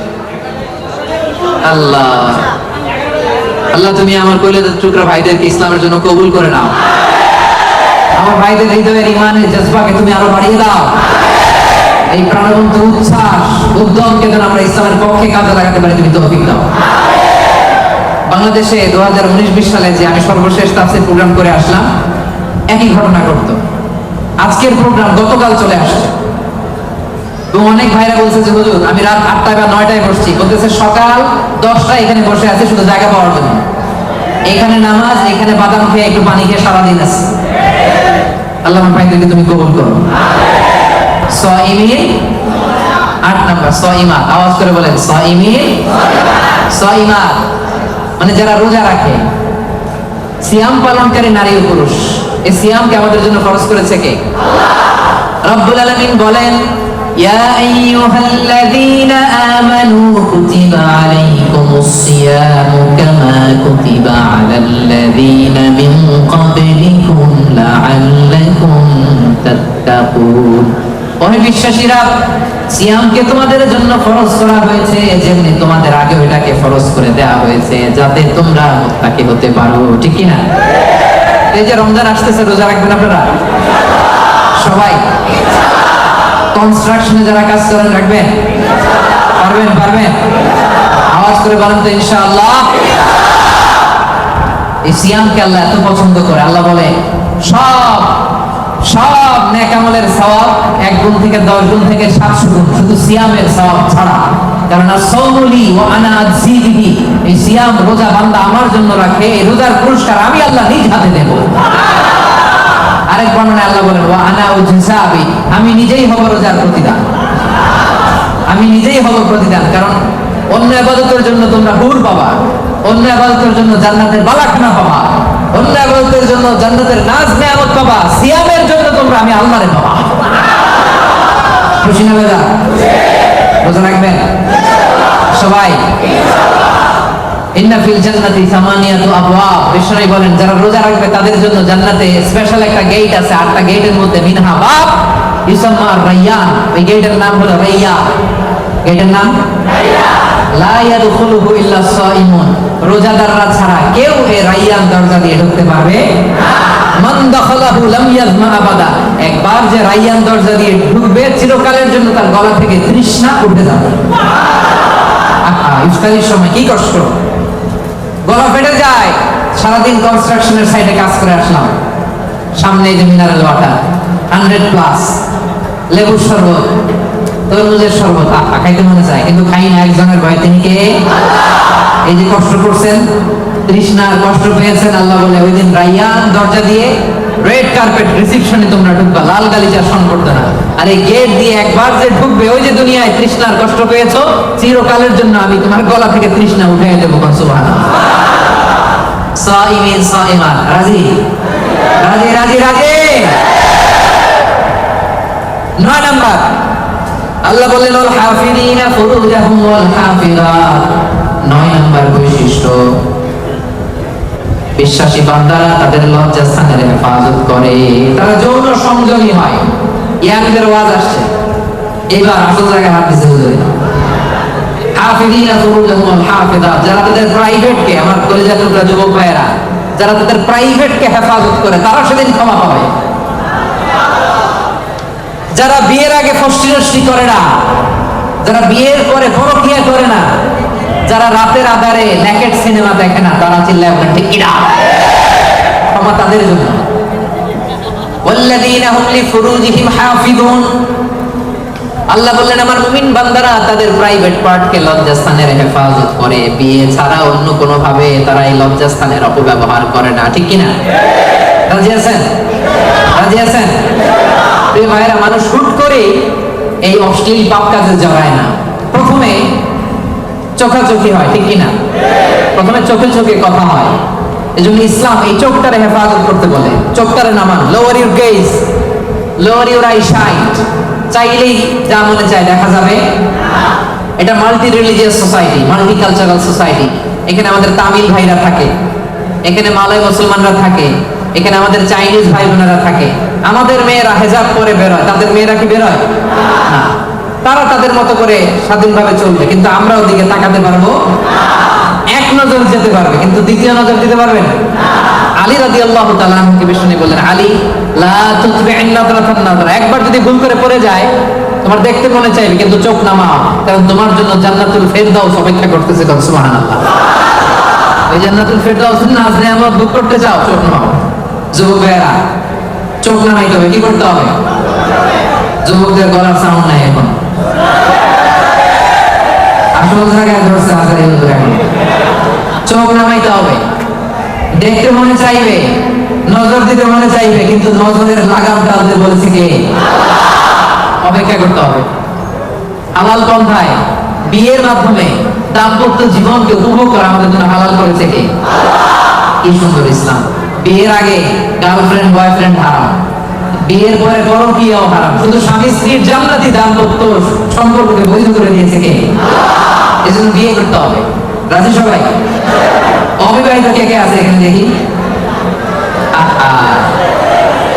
আল্লাহ আল্লাহ তুমি আমার কলিজার টুকরা ভাইদেরকে ইসলামের জন্য কবুল করে নাও। আমার ভাইদের হৃদয়ের ইমানের জজবাকে তুমি আরো বাড়িয়ে দাও। এই প্রাণবন্ত উচ্ছ্বাস উদ্যমকে যেন আমরা ইসলামের পক্ষে কাজে লাগাতে পারি, তুমি তৌফিক দাও। বাংলাদেশে 2019-20 সালে যে আমি সর্বশেষ তাফসীর প্রোগ্রাম করে আসলাম, একই ঘটনা ঘটতো। আজকের প্রোগ্রাম গতকাল চলে আসছে। তো অনেক ভাইরা বলছে যে হুজুর আমি রাত 8টায় বা 9টায় বসছি, বলতেছে সকাল 10টায় এখানে বসে আছি শুধু জায়গা পাওয়ার জন্য। এখানে নামাজ, এখানে বাদাম খেয়ে একটু পানি খেয়ে সারাদিন আছে। আল্লাহ ভাইদেরকে তুমি কবুল করো। সাইমিন 8 নাম্বার সাইমা, আওয়াজ করে বলেন সাইমিন সাইমা, মানে যারা রোজা রাখে। সিয়াম পালনকারী নারী ও পুরুষ, এই সিয়ামকে আমাদের জন্য ফরজ করেছে কে? আল্লাহ রাব্বুল আলামিন বলেন ইয়া আইয়ুহাল্লাযীনা আমানু কুতিবা আলাইকুমুস সিয়ামু কামা কুতিবা আলাল্লাযীনা মিন ক্বাবলিকুম লাআল্লাকুম তাত্তাকুন। ওহে বিশ্বাসীরা, সিয়ামকে তোমাদের জন্য ফরজ করা হয়েছে যেমনি তোমাদের আগে এটাকে ফরজ করে দেওয়া হয়েছে যাতে তোমরা মুত্তাকি হতে পারো, ঠিক কি না? এই যে রমজান আসতেছে, রোজা রাখবেন আপনারা সবাই? কনস্ট্রাকশনে যারা কাজ করেন রাখবেন? পারবেন? পারবেন? আওয়াজ করে বলেন তো ইনশাআল্লাহ। এই সিয়ামকে আল্লাহ এত পছন্দ করে, আল্লাহ বলে সব নেক আমলের সওয়াব 1 গুণ থেকে 10 গুণ থেকে 700 গুণ, শুধু সিয়ামের সওয়াব ছাড়া। কারণ সাওমুলি ওয়া আনা আযিবিহি, এই সিয়াম রোজা বান্দা আমার জন্য রাখে, এই রোজার পুরস্কার আমি আল্লাহ নিজ হাতে দেব। আরেক বর্ণনায় আল্লাহ বলেন ওয়া আনা উজসাবি, আমি নিজেই হব রোজার প্রতিদান, আমি নিজেই হব প্রতিদান। কারণ অন্য ইবাদতের জন্য তোমরা হুর পাবা, অন্য ইবাদতের জন্য জান্নাতের বালাখানা পাবা, অন্য ইবাদতের জন্য জান্নাতের নাজ নেয়ামত পাবা, সিয়ামের জন্য তোমরা আমি আল্লাহরে পাবা। খুশি না বেজা? রোজা রাখবেন সবাই? ইন্না ফিল জান্নাতি সামানিয়াতু আবওয়াব, বিশ্বনবী বলেন যারা রোজা রাখবে তাদের জন্য জান্নাতে স্পেশাল একটা গেট আছে, 8টা গেটের মধ্যে মিনহা বাব ইউসাম্মা রায়্যান, ওই গেটের নাম হলো রায়্যান। গেটের নাম রায়্যান। লা ইয়াদখুলুহু ইল্লা সাইমুন, রোজাদাররা ছাড়া কেউ এই রায়্যান দরজা দিয়ে ঢুকতে পারবে না। মান দাখালাহু লাম ইয়াজমা আবাদা, একবার যে রায়্যান দরজা দিয়ে ঢুকবে চিরকালের জন্য তার গলা থেকে তৃষ্ণা উঠে যাবে। ইফতারির সময় কি কষ্ট, গলা ফেটে যায়। সারাদিন কনস্ট্রাকশনের সাইডে কাজ করে আসলাম, সামনে যে মিনারেল ওয়াটার 100+, লেবুর শরবত, তরমুজের শরবত খাইতে মনে চায়, কিন্তু খাই না। একজনের ভয়, তিনি কে? এই যে কষ্ট করছেন, তৃষ্ণার কষ্ট পেয়েছেন, আল্লাহ বলে ওই দিন রায়্যান দরজা দিয়ে রেড কার্পেট রিসেপশনে তোমরা ঢুকবা, লাল গালিচা শোন করতে না। আর এই গেট দিয়ে একবার যে ঢুকবে, ওই যে দুনিয়ায় তৃষ্ণার কষ্ট পেয়েছো, চিরকালের জন্য আমি তোমার গলা থেকে তৃষ্ণা উঠে দেবো। সুবহানাল্লাহ। সাইমিন সাইমান, রাজি রাজি রাজি রাজি। 9 নাম্বার আল্লাহ বললেন ওয়াল হাফিযিনা ফুরুজাহুম ওয়াল হাফিযাত। 9 নাম্বার বৈশিষ্ট্য, বিশ্বাসী বান্দারা তাদের লজ্জাস্থানের হেফাজত করে, তারা যৌন সংযমী হয়। ইয়ানদের ওয়াজ আসছে, এবার আসল জায়গায় হাত দিতে হবে। হাফিযিনা ফুরুজাহুম ওয়াল হাফিযাত, যারা তাদের প্রাইভেটকে, আমার কলেজের টুকরা যুবক ভাইয়েরা, যারা তাদের প্রাইভেটকে হেফাজত করে, তারা সেদিন ক্ষমা পাবে। যারা বিয়ের আগে ফষ্টি নষ্টি করে না, যারা বিয়ের পরে পরকিয়া করে না, যারা রাতের আধারে নেকেড সিনেমা দেখে না, তারা চিল্লায় বলেন ঠিক কিনা? ক্ষমা তাদের জন্য। ওয়াল্লাযীনা হুম লিফুরুজিহিম হাফিযুন, আল্লাহ বললেন আমার মুমিন বান্দারা তাদের প্রাইভেট পার্টকে লজ্জাস্থানের হেফাজত করে, বিয়ে ছাড়া অন্য কোনো ভাবে তারা এই লজ্জাস্থানের অপব্যবহার করে না, ঠিক কিনা? রাজি আছেন? রাজি আছেন? প্রিয় ভাইরা, মানুষ হুট করে এই অশ্লীল পাপ কাজে জড়ায় না। প্রথমে চোখাচোখি হয়, ঠিক কিনা? প্রথমে চোখে চোখে কথা হয়। এজন্য ইসলাম এই চোখটারে হেফাজত করতে বলে। চোখটারে নামান, lower your gaze, lower your eyesight. চাইলেই যা মনে চায় দেখা যাবে। এটা multi religious society, multi cultural society. এখানে আমাদের তামিল ভাইরা থাকে, এখানে মালয় মুসলমানরা থাকে, এখানে আমাদের চাইনিজ ভাই বোনেরা থাকে। আমাদের মেয়েরা হেজাব পরে বেরোয়, তাদের মেয়েরা কি বেরোয় না? তারা তাদের মতো করে স্বাধীনভাবে চলবে, কিন্তু আমরা ওদিকে তাকাতে পারবো? এক নজর যেতে পারবে, কিন্তু দ্বিতীয় নজর দিতে পারবে না। আলী রাদিয়াল্লাহু তাআলা আনহুকে বিষ্ণু বললেন, আলী লা তুতবি'ন নাযরাতান নাযরা, একবার যদি ভুল করে পড়ে যায়, তোমার দেখতে মনে চাইবে কিন্তু চোখ নামাও, কারণ তোমার জন্য জান্নাতুল ফেরদাউস অপেক্ষা করতেছে। সুবহানাল্লাহ। এই জান্নাতুল ফেরদাউসের নাজ নেয়ামত ভোগ করতে চাও, চোখ নামাও। যুবকেরা চোখ নামাইতে হবে, কি করতে হবে? যুবকদের গলার সাউন্ড নাই এখন, আসল জায়গায় ধরছে হাজার এখন। চোখ নামাইতে হবে। দেখতে মনে চাইবে, নজর দিতে মনে চাইবে, কিন্তু নজরের লাগাম টানতে বলেছে কে? অপেক্ষা করতে হবে। হালাল পন্থায় বিয়ের মাধ্যমে দাম্পত্য জীবনকে উপভোগ করা আমাদের জন্য হালাল করেছে কে? কি সুন্দর ইসলাম। বিয়ের আগে গার্লফ্রেন্ড বয়ফ্রেন্ড হারাম, বিয়ের পরে পরকীয়াও হারাম, শুধু স্বামী স্ত্রীর জান্নাতি দাম্পত্য সম্পর্ককে বৈধ করে দিয়েছে কে? এজন্য বিয়ে করতে হবে। রাজি সবাই? অবিবাহিত কে কে আছে এখানে দেখি?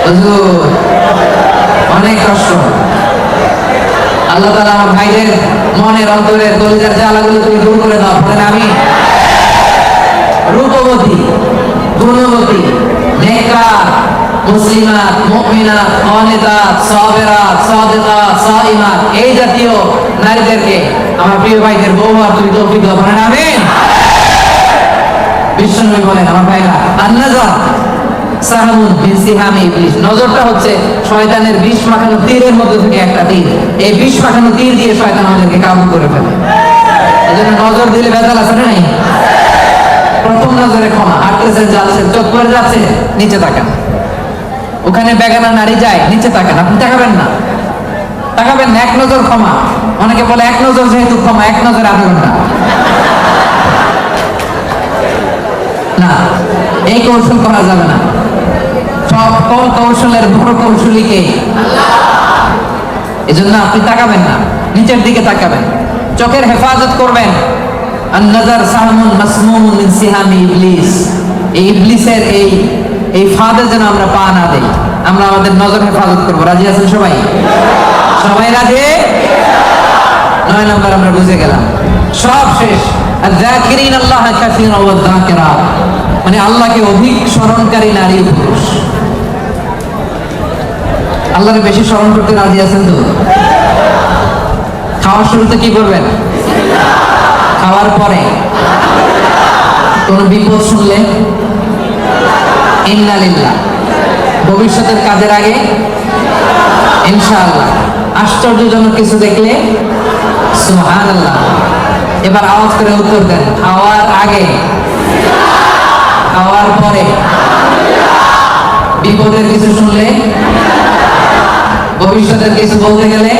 হুজুর অনেক কষ্ট। আল্লাহ তাআলা আমার ভাইদের মনের অন্তরের কলিজার জ্বালাগুলো তুমি দূর করে দাও। বলেন আমি রূপবতী, গুণবতী, নেককার, মুসলিমাত, মুমিনাত, কানিতাত, সাবিরাত, সাদিকাত, সাইমাত, এই জাতীয় নারীদেরকে আমার প্রিয় ভাইদের বউ আর তুমি তৌফিক দাও। বলেন আমিন। বিশ্বনবী বলেন আমার ভাইরা, আন-নাজার সাহামুন মিন সিহামি ইবলিস, নজরটা হচ্ছে শয়তানের বিষ মাখানো তীরের মধ্যে থেকে একটা তীর। এই বিষ মাখানো তীর দিয়ে শয়তান আমাদেরকে কাবু করে ফেলে। এজন্য নজর দিলে ভেজাল আছে না নাই? প্রথম নজরে ক্ষমা, হাঁটতেছেন যাচ্ছেন, চোখ পড়ে যাচ্ছে, নিচে তাকান। ওখানে বেগানা নারী যায়, নিচে তাকান, আপনি তাকাবেন না, তাকাবেন না, এক নজর ক্ষমা। অনেকে বলে এক নজর যেহেতু ক্ষমা, এক নজর আধা ঘন্টা। না, এই কৌশল করা যাবে না। সব কৌশলের বড় কৌশলীকে এজন্য আপনি তাকাবেন না, নিচের দিকে তাকাবেন, চোখের হেফাজত করবেন। আন-নাজার সাহামুন মাসমুমুন মিন সিহামি ইবলিস, এই ইবলিসের এই ফাঁদে যেন আমরা পা না দেই। আমরা আমাদের নজর হেফাজত করবো। রাজি আছেন সবাই? সবাই রাজি? 9 নাম্বার আমরা বুঝে গেলাম, সব শেষ। আয-যাকিরিন আল্লাহ কাসীরান ওয়া যাকিরাত, মানে আল্লাহকে অধিক স্মরণকারী নারী পুরুষ। আল্লাহকে বেশি স্মরণ করতে রাজি আছেন তো? খাওয়ার শুরুতে কি করবেন? খাওয়ার পরে কোন বিপদ শুনলে ইন্না লিল্লাহ, ভবিষ্যতের কাজের আগে ইনশাআল্লাহ, আশ্চর্যজনক কিছু দেখলে সুবহানাল্লাহ। এবার আওয়াজ করে উত্তর দেন, খাওয়ার আগে, খাওয়ার পরে, বিপদের কিছু শুনলে, ভবিষ্যতের কিছু বলতে গেলে,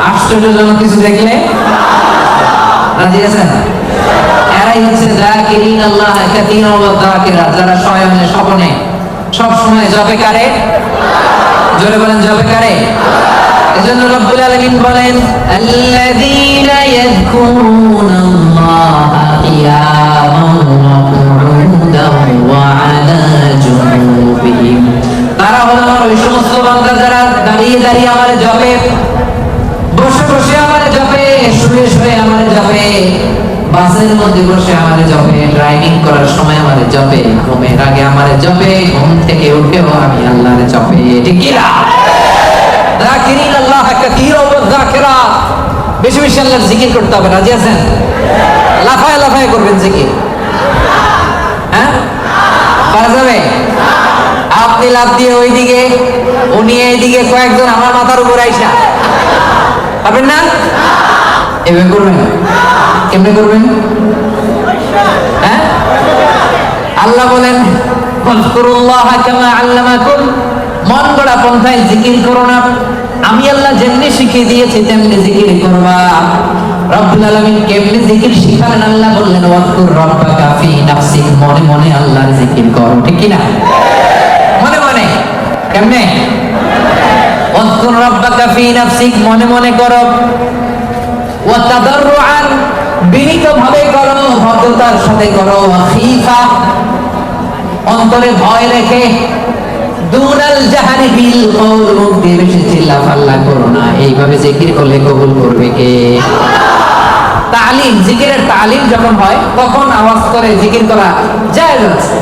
আশ্চর্যজনক কিছু দেখলে। রাজি আছেন? এরাই হচ্ছে যাকিরিন আল্লাহ কাসীরান ওয়া যাকিরাত, যারা শয়নে স্বপ্নে সব সময় জপে কারে। জোরে বলেন জপে কারে। এজন্য রব্বুল আলামিন বলেন আল্লাযীনা ইয়াযকুরুনাল্লাহা কিয়ামান ওয়া কুউদান ওয়া আলা জুনুবিহিম, তারা হলো আমার ওই সমস্ত বান্দা যারা দাঁড়িয়ে দাঁড়িয়ে আমার জপে, বসে বসে আমার জপে, শুয়ে শুয়ে আমার জপে, বাসের মধ্যে বসে আমার জপে, ড্রাইভিং করার সময় আমার জপে, ঘুমের আগে আমার জপে, ঘুম থেকে উঠেও আমি আল্লাহর জপে। ঠিক কি না? যাকিরিন আল্লাহ কাসীরান ওয়া যাকিরাত, বেশি বেশি আল্লাহর জিকির করতে হবে। রাজি আছেন? লাফায় লাফায় করবেন জিকির। হ্যাঁ, পারা যাবে? আপনি লাফ দিয়ে ওইদিকে, উনি এইদিকে, কয়েকজন আমার মাথার উপর আইসা, পারবেন না? এভাবে করবেন। কেমনে করবেন? হ্যাঁ, আল্লাহ বলেন ফাযকুরুল্লাহ কামা আল্লামাকুম, মন গড়া পন্থায় জিকির করো না, আমি আল্লাহ যেমনি শিখিয়ে দিয়েছি তেমনি জিকির করবা। রব্বুল আলামিন কেমনে জিকির শিখালেন? আল্লাহ বললেন ওয়াজকুর রাব্বাকা ফি নাফসিক, মনে মনে আল্লাহর জিকির করো। ঠিক কি না? মনে মনে। কেমনে? ওয়াজকুর রাব্বাকা ফি নাফসিক, মনে মনে করো। ওয়া তাদাররুআন, বিনীতভাবে করো, ভদ্রতার সাথে করো। ওয়া খীফা, অন্তরে ভয় রেখে। দুনাল জাহারি বিল কওল, মুখ দিয়ে বেশি চিল্লাফাল্লা করো না। এইভাবে জিকির করলে কবুল করবে কে? তালিম, জিকিরের তালিম যখন হয় তখন আওয়াজ করে জিকির করা জায়েজ আছে,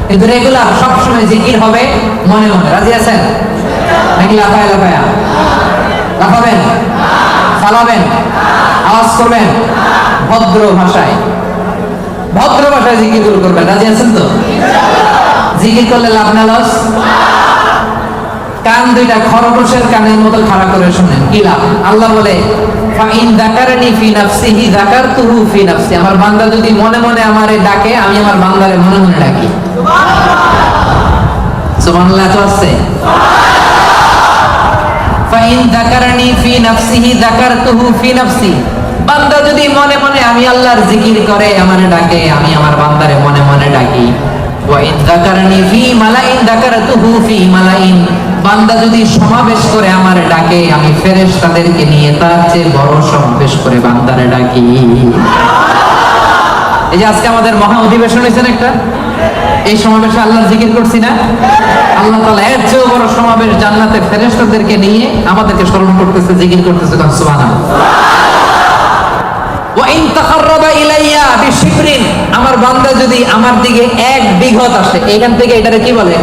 কিন্তু রেগুলার সবসময় জিকির হবে মনে মনে। রাজি আছেন নাকি লাফায় লাফায়া? লাফাবেন, চালাবেন, আওয়াজ করবেন ভদ্র ভাষায়, ভদ্র ভাষায় জিকির করবেন। রাজি আছেন তো? জিকির করলে লাভ না লস? কান দুইটা খরগোশের কানের মতো খাড়া করে শুনেন, কি লাভ? আল্লাহ বলে ফাইন যাকারনি ফি নাফসিহি যাকারতুহু ফি নাফসি, আমার বান্দা যদি মনে মনে আমারে ডাকে, আমি আমার বান্দারে মনে মনে ডাকি। সুবহানাল্লাহ। তো আছে ফাইন যাকারনি ফি নাফসিহি যাকারতুহু ফি নাফসি, বান্দা যদি মনে মনে আমি আল্লাহর জিকির করে আমারে ডাকে, আমি আমার বান্দারে মনে মনে ডাকি। ওয়া ইন যাকারনি ফি মালাইন যাকারতুহু ফি মালাইন, বান্দা যদি সমাবেশ করে আমারে ডাকে, আমি ফেরেশতাদেরকে নিয়ে তার চেয়ে বড় সমাবেশ করে বান্দারে ডাকি। এই যে আজকে আমাদের মহা অধিবেশন হয়েছে না একটা, এই সমাবেশে আল্লাহর জিকির করছি না, আল্লাহ তাআলা এর চেয়ে বড় সমাবেশ জান্নাতে ফেরেশতাদেরকে নিয়ে আমাদেরকে স্মরণ করতেছে, জিকির করতেছে। সুবহানাল্লাহ। ওয়া ইন তাকাররাবা ইলাইয়া বিশিবরিন, আমার বান্দা যদি আমার দিকে এক বিঘত আসে, এখান থেকে এটারে কি বলে,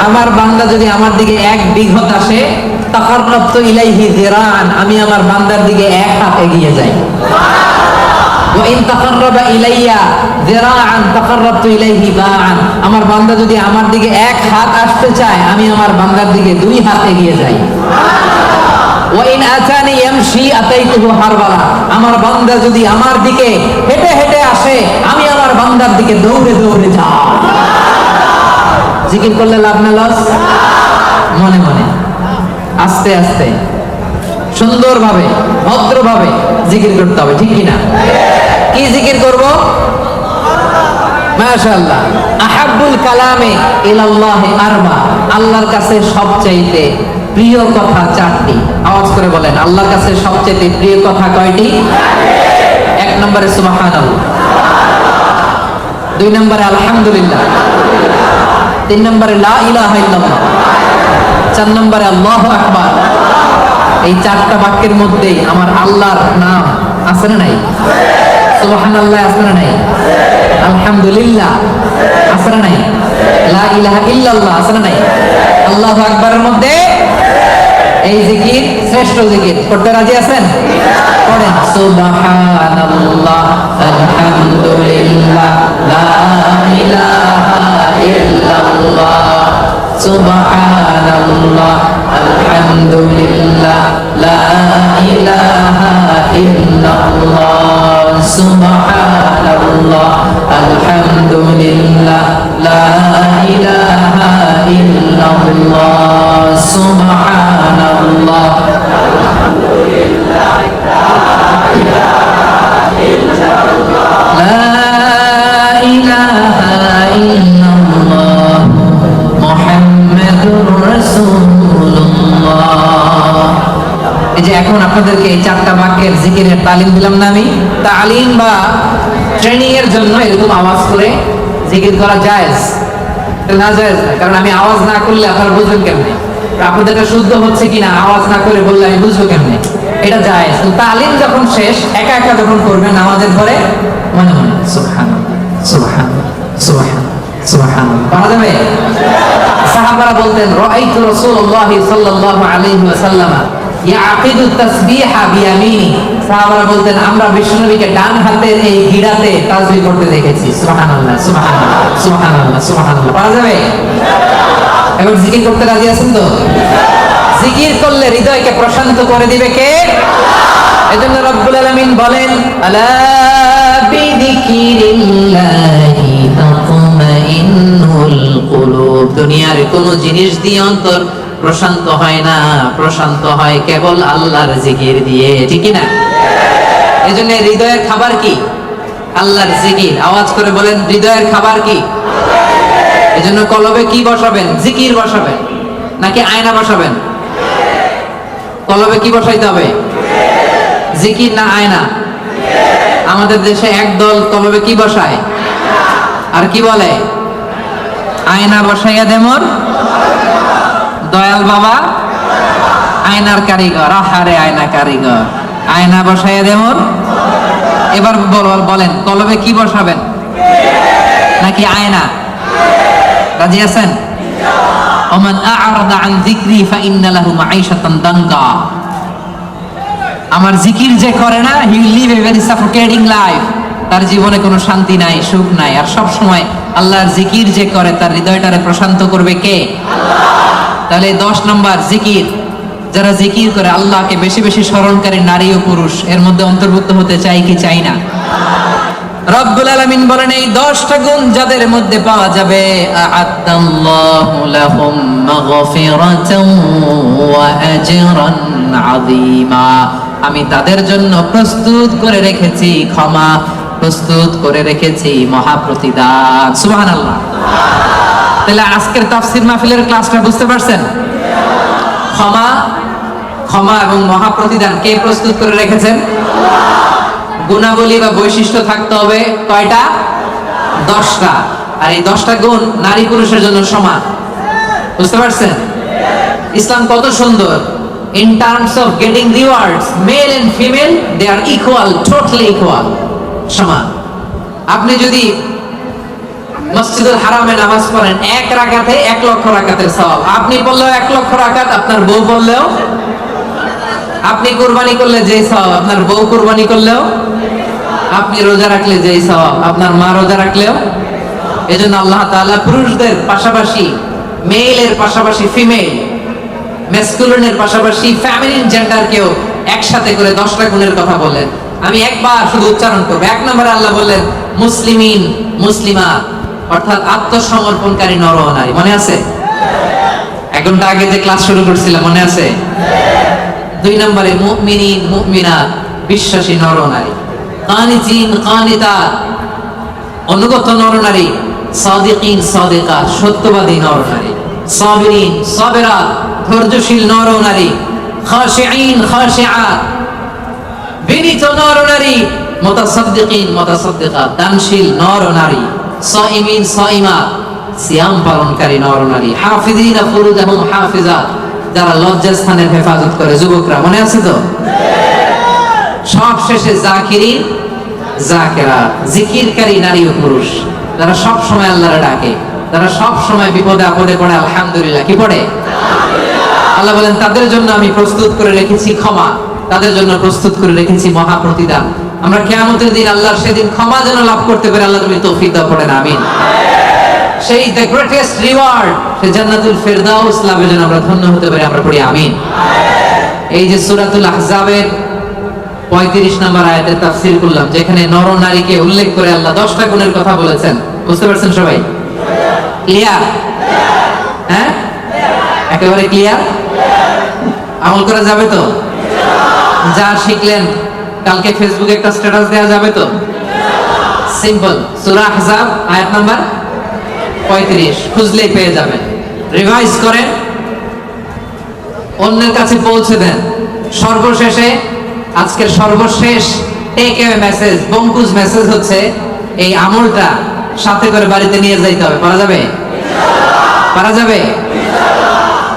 আমার বান্দা যদি আমার দিকে এক বিঘত আসে, তাকাররাবতু ইলাইহি যিরাআন, আমি আমার বান্দার দিকে এক হাত এগিয়ে যাই। ওয়া ইন তাকাররাবা ইলাইয়া যিরাআন তাকাররাবতু ইলাইহি বাআন, আমার বান্দা যদি আমার দিকে এক হাত আসতে চায়, আমি আমার বান্দার দিকে দুই হাত এগিয়ে যাই। ওয়া ইন আতানি ইয়ামশি আতাইতুহু হারওয়ালা, আমার বান্দা যদি আমার দিকে হেঁটে হেঁটে আসে, আমি আমার বান্দার দিকে দৌড়ে দৌড়ে যাই। জিকির করলে লাভ না লস? মনে মনে আস্তে আস্তে সুন্দরভাবে ভদ্রভাবে জিকির করতে হবে, ঠিক কিনা? কি জিকির করব? মাশাআল্লাহ। আহাব্বুল কালামে ইলাল্লাহি আরবা, আল্লাহর কাছে সবচাইতে প্রিয় কথা চারটি। আওয়াজ করে বলেন, আল্লাহর কাছে সবচাইতে প্রিয় কথা কয়টি? এক নম্বরে সুবহানাল্লাহ, দুই নম্বরে আলহামদুলিল্লাহ, তিন নম্বরে লা ইলাহা ইল্লাল্লাহ, চার নম্বরে আল্লাহু আকবার। এই চারটা বাক্যের মধ্যেই আমার আল্লাহর নাম আছে না নাই? সুবহানাল্লাহ আছে না নাই? আলহামদুলিল্লাহ আছে না নাই? লা ইলাহা ইল্লাল্লাহ আছে না নাই? আল্লাহু আকবারের মধ্যে এই জিকির শ্রেষ্ঠ জিকির। করতে রাজি আছেন? পড়েন সুবহানাল্লাহ আলহামদুলিল্লাহ লা ইলাহা ইল্লাল্লাহ, সুবহানাল্লাহ আলহামদুলিল্লাহ লা ইলাহা ইল্লাল্লাহ, সুবহানাল্লাহ আলহামদুলিল্লাহ লা ইলাহা ইল্লাল্লাহ, সুবহানাল্লাহ আলহামদুলিল্লাহ লা ইলাহা ইল্লাল্লাহ মুহাম্মাদুর রাসূলুল্লাহ। এই যে এখন আপনাদেরকে এই চারটা বাক্যের জিকিরের তালিম দিলাম না আমি, তালিম বা ট্রেনিং এর জন্য এরকম আওয়াজ করে জিকির করা জায়েজ না? জায়েজ না, কারণ আমি আওয়াজ না করলে আপনারা বুঝবেন কেমনে? আপনাদেরটা শুদ্ধ হচ্ছে কিনা আওয়াজ না করে বললে আমি বুঝবো কেমনে? এটা জায়েজ। তালিম যখন শেষ, একা একা যখন করবেন নামাজের পরে মনে মনে সুবহানাল্লাহ সুবহানাল্লাহ সুবহানাল্লাহ সুবহানাল্লাহ পড়া যাবে? সাহাবারা বলতেন রাআইতু রাসূলুল্লাহ সাল্লাল্লাহু আলাইহি ওয়াসাল্লাম ইয়াকিদু তাসবিহা বিয়ামিনি, সাহাবারা বলতেন আমরা বিশ্বনবীকে ডান হাতের এই গিরাতে তাসবিহ করতে দেখেছি। সুবহানাল্লাহ সুবহানাল্লাহ সুবহানাল্লাহ সুবহানাল্লাহ পড়া যাবে? এবার জিকির করতে রাজি আছেন তো? জিকির করলে হৃদয়কে প্রশান্ত করে দিবে কে? এজন্য রব্বুল আলামিন বলেন আলা বিযিকিরিল্লাহি তাতমাইন্নুল কুলুব, দুনিয়ার কোন জিনিস দিয়ে অন্তর প্রশান্ত হয় না, প্রশান্ত হয় কেবল আল্লাহর জিকির দিয়ে, ঠিক না? এজন্য হৃদয়ের খাবার কি? আল্লাহর জিকির। আওয়াজ করে বলেন, হৃদয়ের খাবার কি? এজন্য কলবে কি বসাবেন? জিকির বসাবেন নাকি আয়না বসাবেন? কলবে কি বসাইতে হবে? জিকির না আয়না? আমাদের দেশে একদল কলবে কি বসায় আর কি বলে? আয়না বসাইয়া দেমর দয়াল বাবা আয়নার কারিগর। আহারে আয়না কারিগর, আয়না বসাইয়া দেমর। এবার বলেন কলবে কি বসাবেন নাকি আয়না? রাজি আছেন? ওমান আ'রাদা আন যিকরি ফাইন্না লাহু মাঈশাতান দানকা, আমার জিকির যে করে না, he will live a very suffocating life, তার জীবনে কোনো শান্তি নাই, সুখ নাই। আর সব সময় আল্লাহর জিকির যে করে তার হৃদয়টারে প্রশান্ত করবে কে? আল্লাহ। তাহলে 10 নম্বর জিকির, যারা জিকির করে আল্লাহকে বেশি বেশি স্মরণকারী নারী ও পুরুষ এর মধ্যে অন্তর্ভুক্ত হতে চাই কি চাই না? রব্বুল আলামিন বলেন এই 10টা গুণ যাদের মধ্যে পাওয়া যাবে আ'আদাল্লাহু লাহুম মাগফিরাতান ওয়া আজরান আযীমা, আমি তাদের জন্য প্রস্তুত করে রেখেছি ক্ষমা, প্রস্তুত করে রেখেছি মহাপ্রতিদান। সুবহানাল্লাহ। তাহলে আজকের তাফসীর মাহফিলের ক্লাসটা বুঝতে পারছেন? ক্ষমা, ক্ষমা এবং মহাপ্রতিদান কে প্রস্তুত করে রেখেছেন? গুণাবলী বা বৈশিষ্ট্য থাকতে হবে কয়টা? 10টা। আর এই 10টা গুণ নারী পুরুষের জন্য সমান। বুঝতে পারছেন? ইসলাম কত সুন্দর। In terms of getting rewards, male and female, they are equal, totally equal. সমান। আপনি যদি মসজিদুল হারামে নামাজ পড়েন 1 রাকাতে 1 লক্ষ রাকাতের সওয়াব, আপনি পড়লেও 1 লক্ষ রাকাত, আপনার বউ পড়লেও, আপনি কুরবানি করলে যেই সওয়াব, আপনার বউ কুরবানি করলেও, আপনি রোজা রাখলে যেই সওয়াব, আপনার মা রোজা রাখলেও। এজন্য আল্লাহ তাআলা পুরুষদের পাশাপাশি মেলের পাশাপাশি ফিমেল, ম্যাসকুলিনের পাশাপাশি ফেমিনিন জেন্ডারকেও একসাথে করে 10টা গুণের কথা বললেন। আমি একবার শুধু উচ্চারণ করব। 1 নম্বরে আল্লাহ বললেন মুসলিমিন, মুসলিমা, অর্থাৎ আত্মসমর্পণকারী নর ও নারী। মনে আছে? 1 ঘন্টা আগে যে ক্লাস শুরু করছিলাম, মনে আছে? 2 নম্বরে মুমিনিন, মুমিনাত, বিশ্বাসী নর ও নারী। কানিতিন, কানিতাত, অনুগত নর নারী। সাদিকিন, সাদিকাত, সত্যবাদী নর নারী। সাবিরিন, সাবিরাত, ধৈর্যশীল নর নারী। খাশিঈন, খাশিআত, বিনীত নর নারী। মুতাসাদ্দিকিন, মুতাসাদ্দিকাত, দানশীল নর নারী। সাইমিন, সাইমাত, সিয়াম পালনকারী নর নারী। হাফিজিনা ফুরুজাহুম হাফিজাত, যারা লজ্জাস্থানের হেফাজত করে। যুবকরা মনে আছে তো? সব শেষে জাকিরিন, জাকিরাত, জিকিরকারী নারী ও পুরুষ, যারা সব সময় আল্লাহর ডাকে, যারা সব সময় বিপদে আপদে পড়ে আলহামদুলিল্লাহ কি পড়ে? আল্লাহ বলেন তাদের জন্য আমি প্রস্তুত করে রেখেছি ক্ষমা, তাদের জন্য প্রস্তুত করে রেখেছি মহাপ্রতিদান। আমরা কিয়ামতের দিন আল্লাহর সেদিন ক্ষমা যেন লাভ করতে পারি, আল্লাহ তুমি তৌফিক দাও, পড়েন আমিন। সেই দ্য গ্রেটেস্ট রিওয়ার্ড, সেই জান্নাতুল ফেরদাউস লাভের জন্য আমরা ধন্য হতে পারি, আমরা পড়ি আমিন। এই যে সূরাতুল আহজাবের 35 নম্বর আয়াতের তাফসীর করলাম, যেখানে নর নারীকে উল্লেখ করে আল্লাহ 10টা গুণের কথা বলেছেন। বুঝতে পারছেন সবাই? ক্লিয়ার? হ্যাঁ, একেবারে ক্লিয়ার। আমল করা যাবে তো? যা শিখলেন কালকে ফেসবুকে একটা স্ট্যাটাস দেওয়া যাবে তো? সিম্পল। সূরা আহজাব আয়াত নাম্বার 35 খুঁজলেই পেয়ে যাবেন। রিভাইজ করেন, অন্যের কাছে পৌঁছে দেন। সর্বশেষে আজকের সর্বশেষ টেক অ্যাওয়ে মেসেজ, বঙ্কুজ মেসেজ হচ্ছে এই আমলটা সাথে করে বাড়িতে নিয়ে যাইতে হবে। পারা যাবে? পারা যাবে?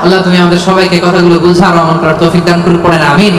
আল্লাহ তুমি আমাদের সবাইকে কথাগুলো বুঝার আমল করার তৌফিক দান করুন, পড়েন আমিন।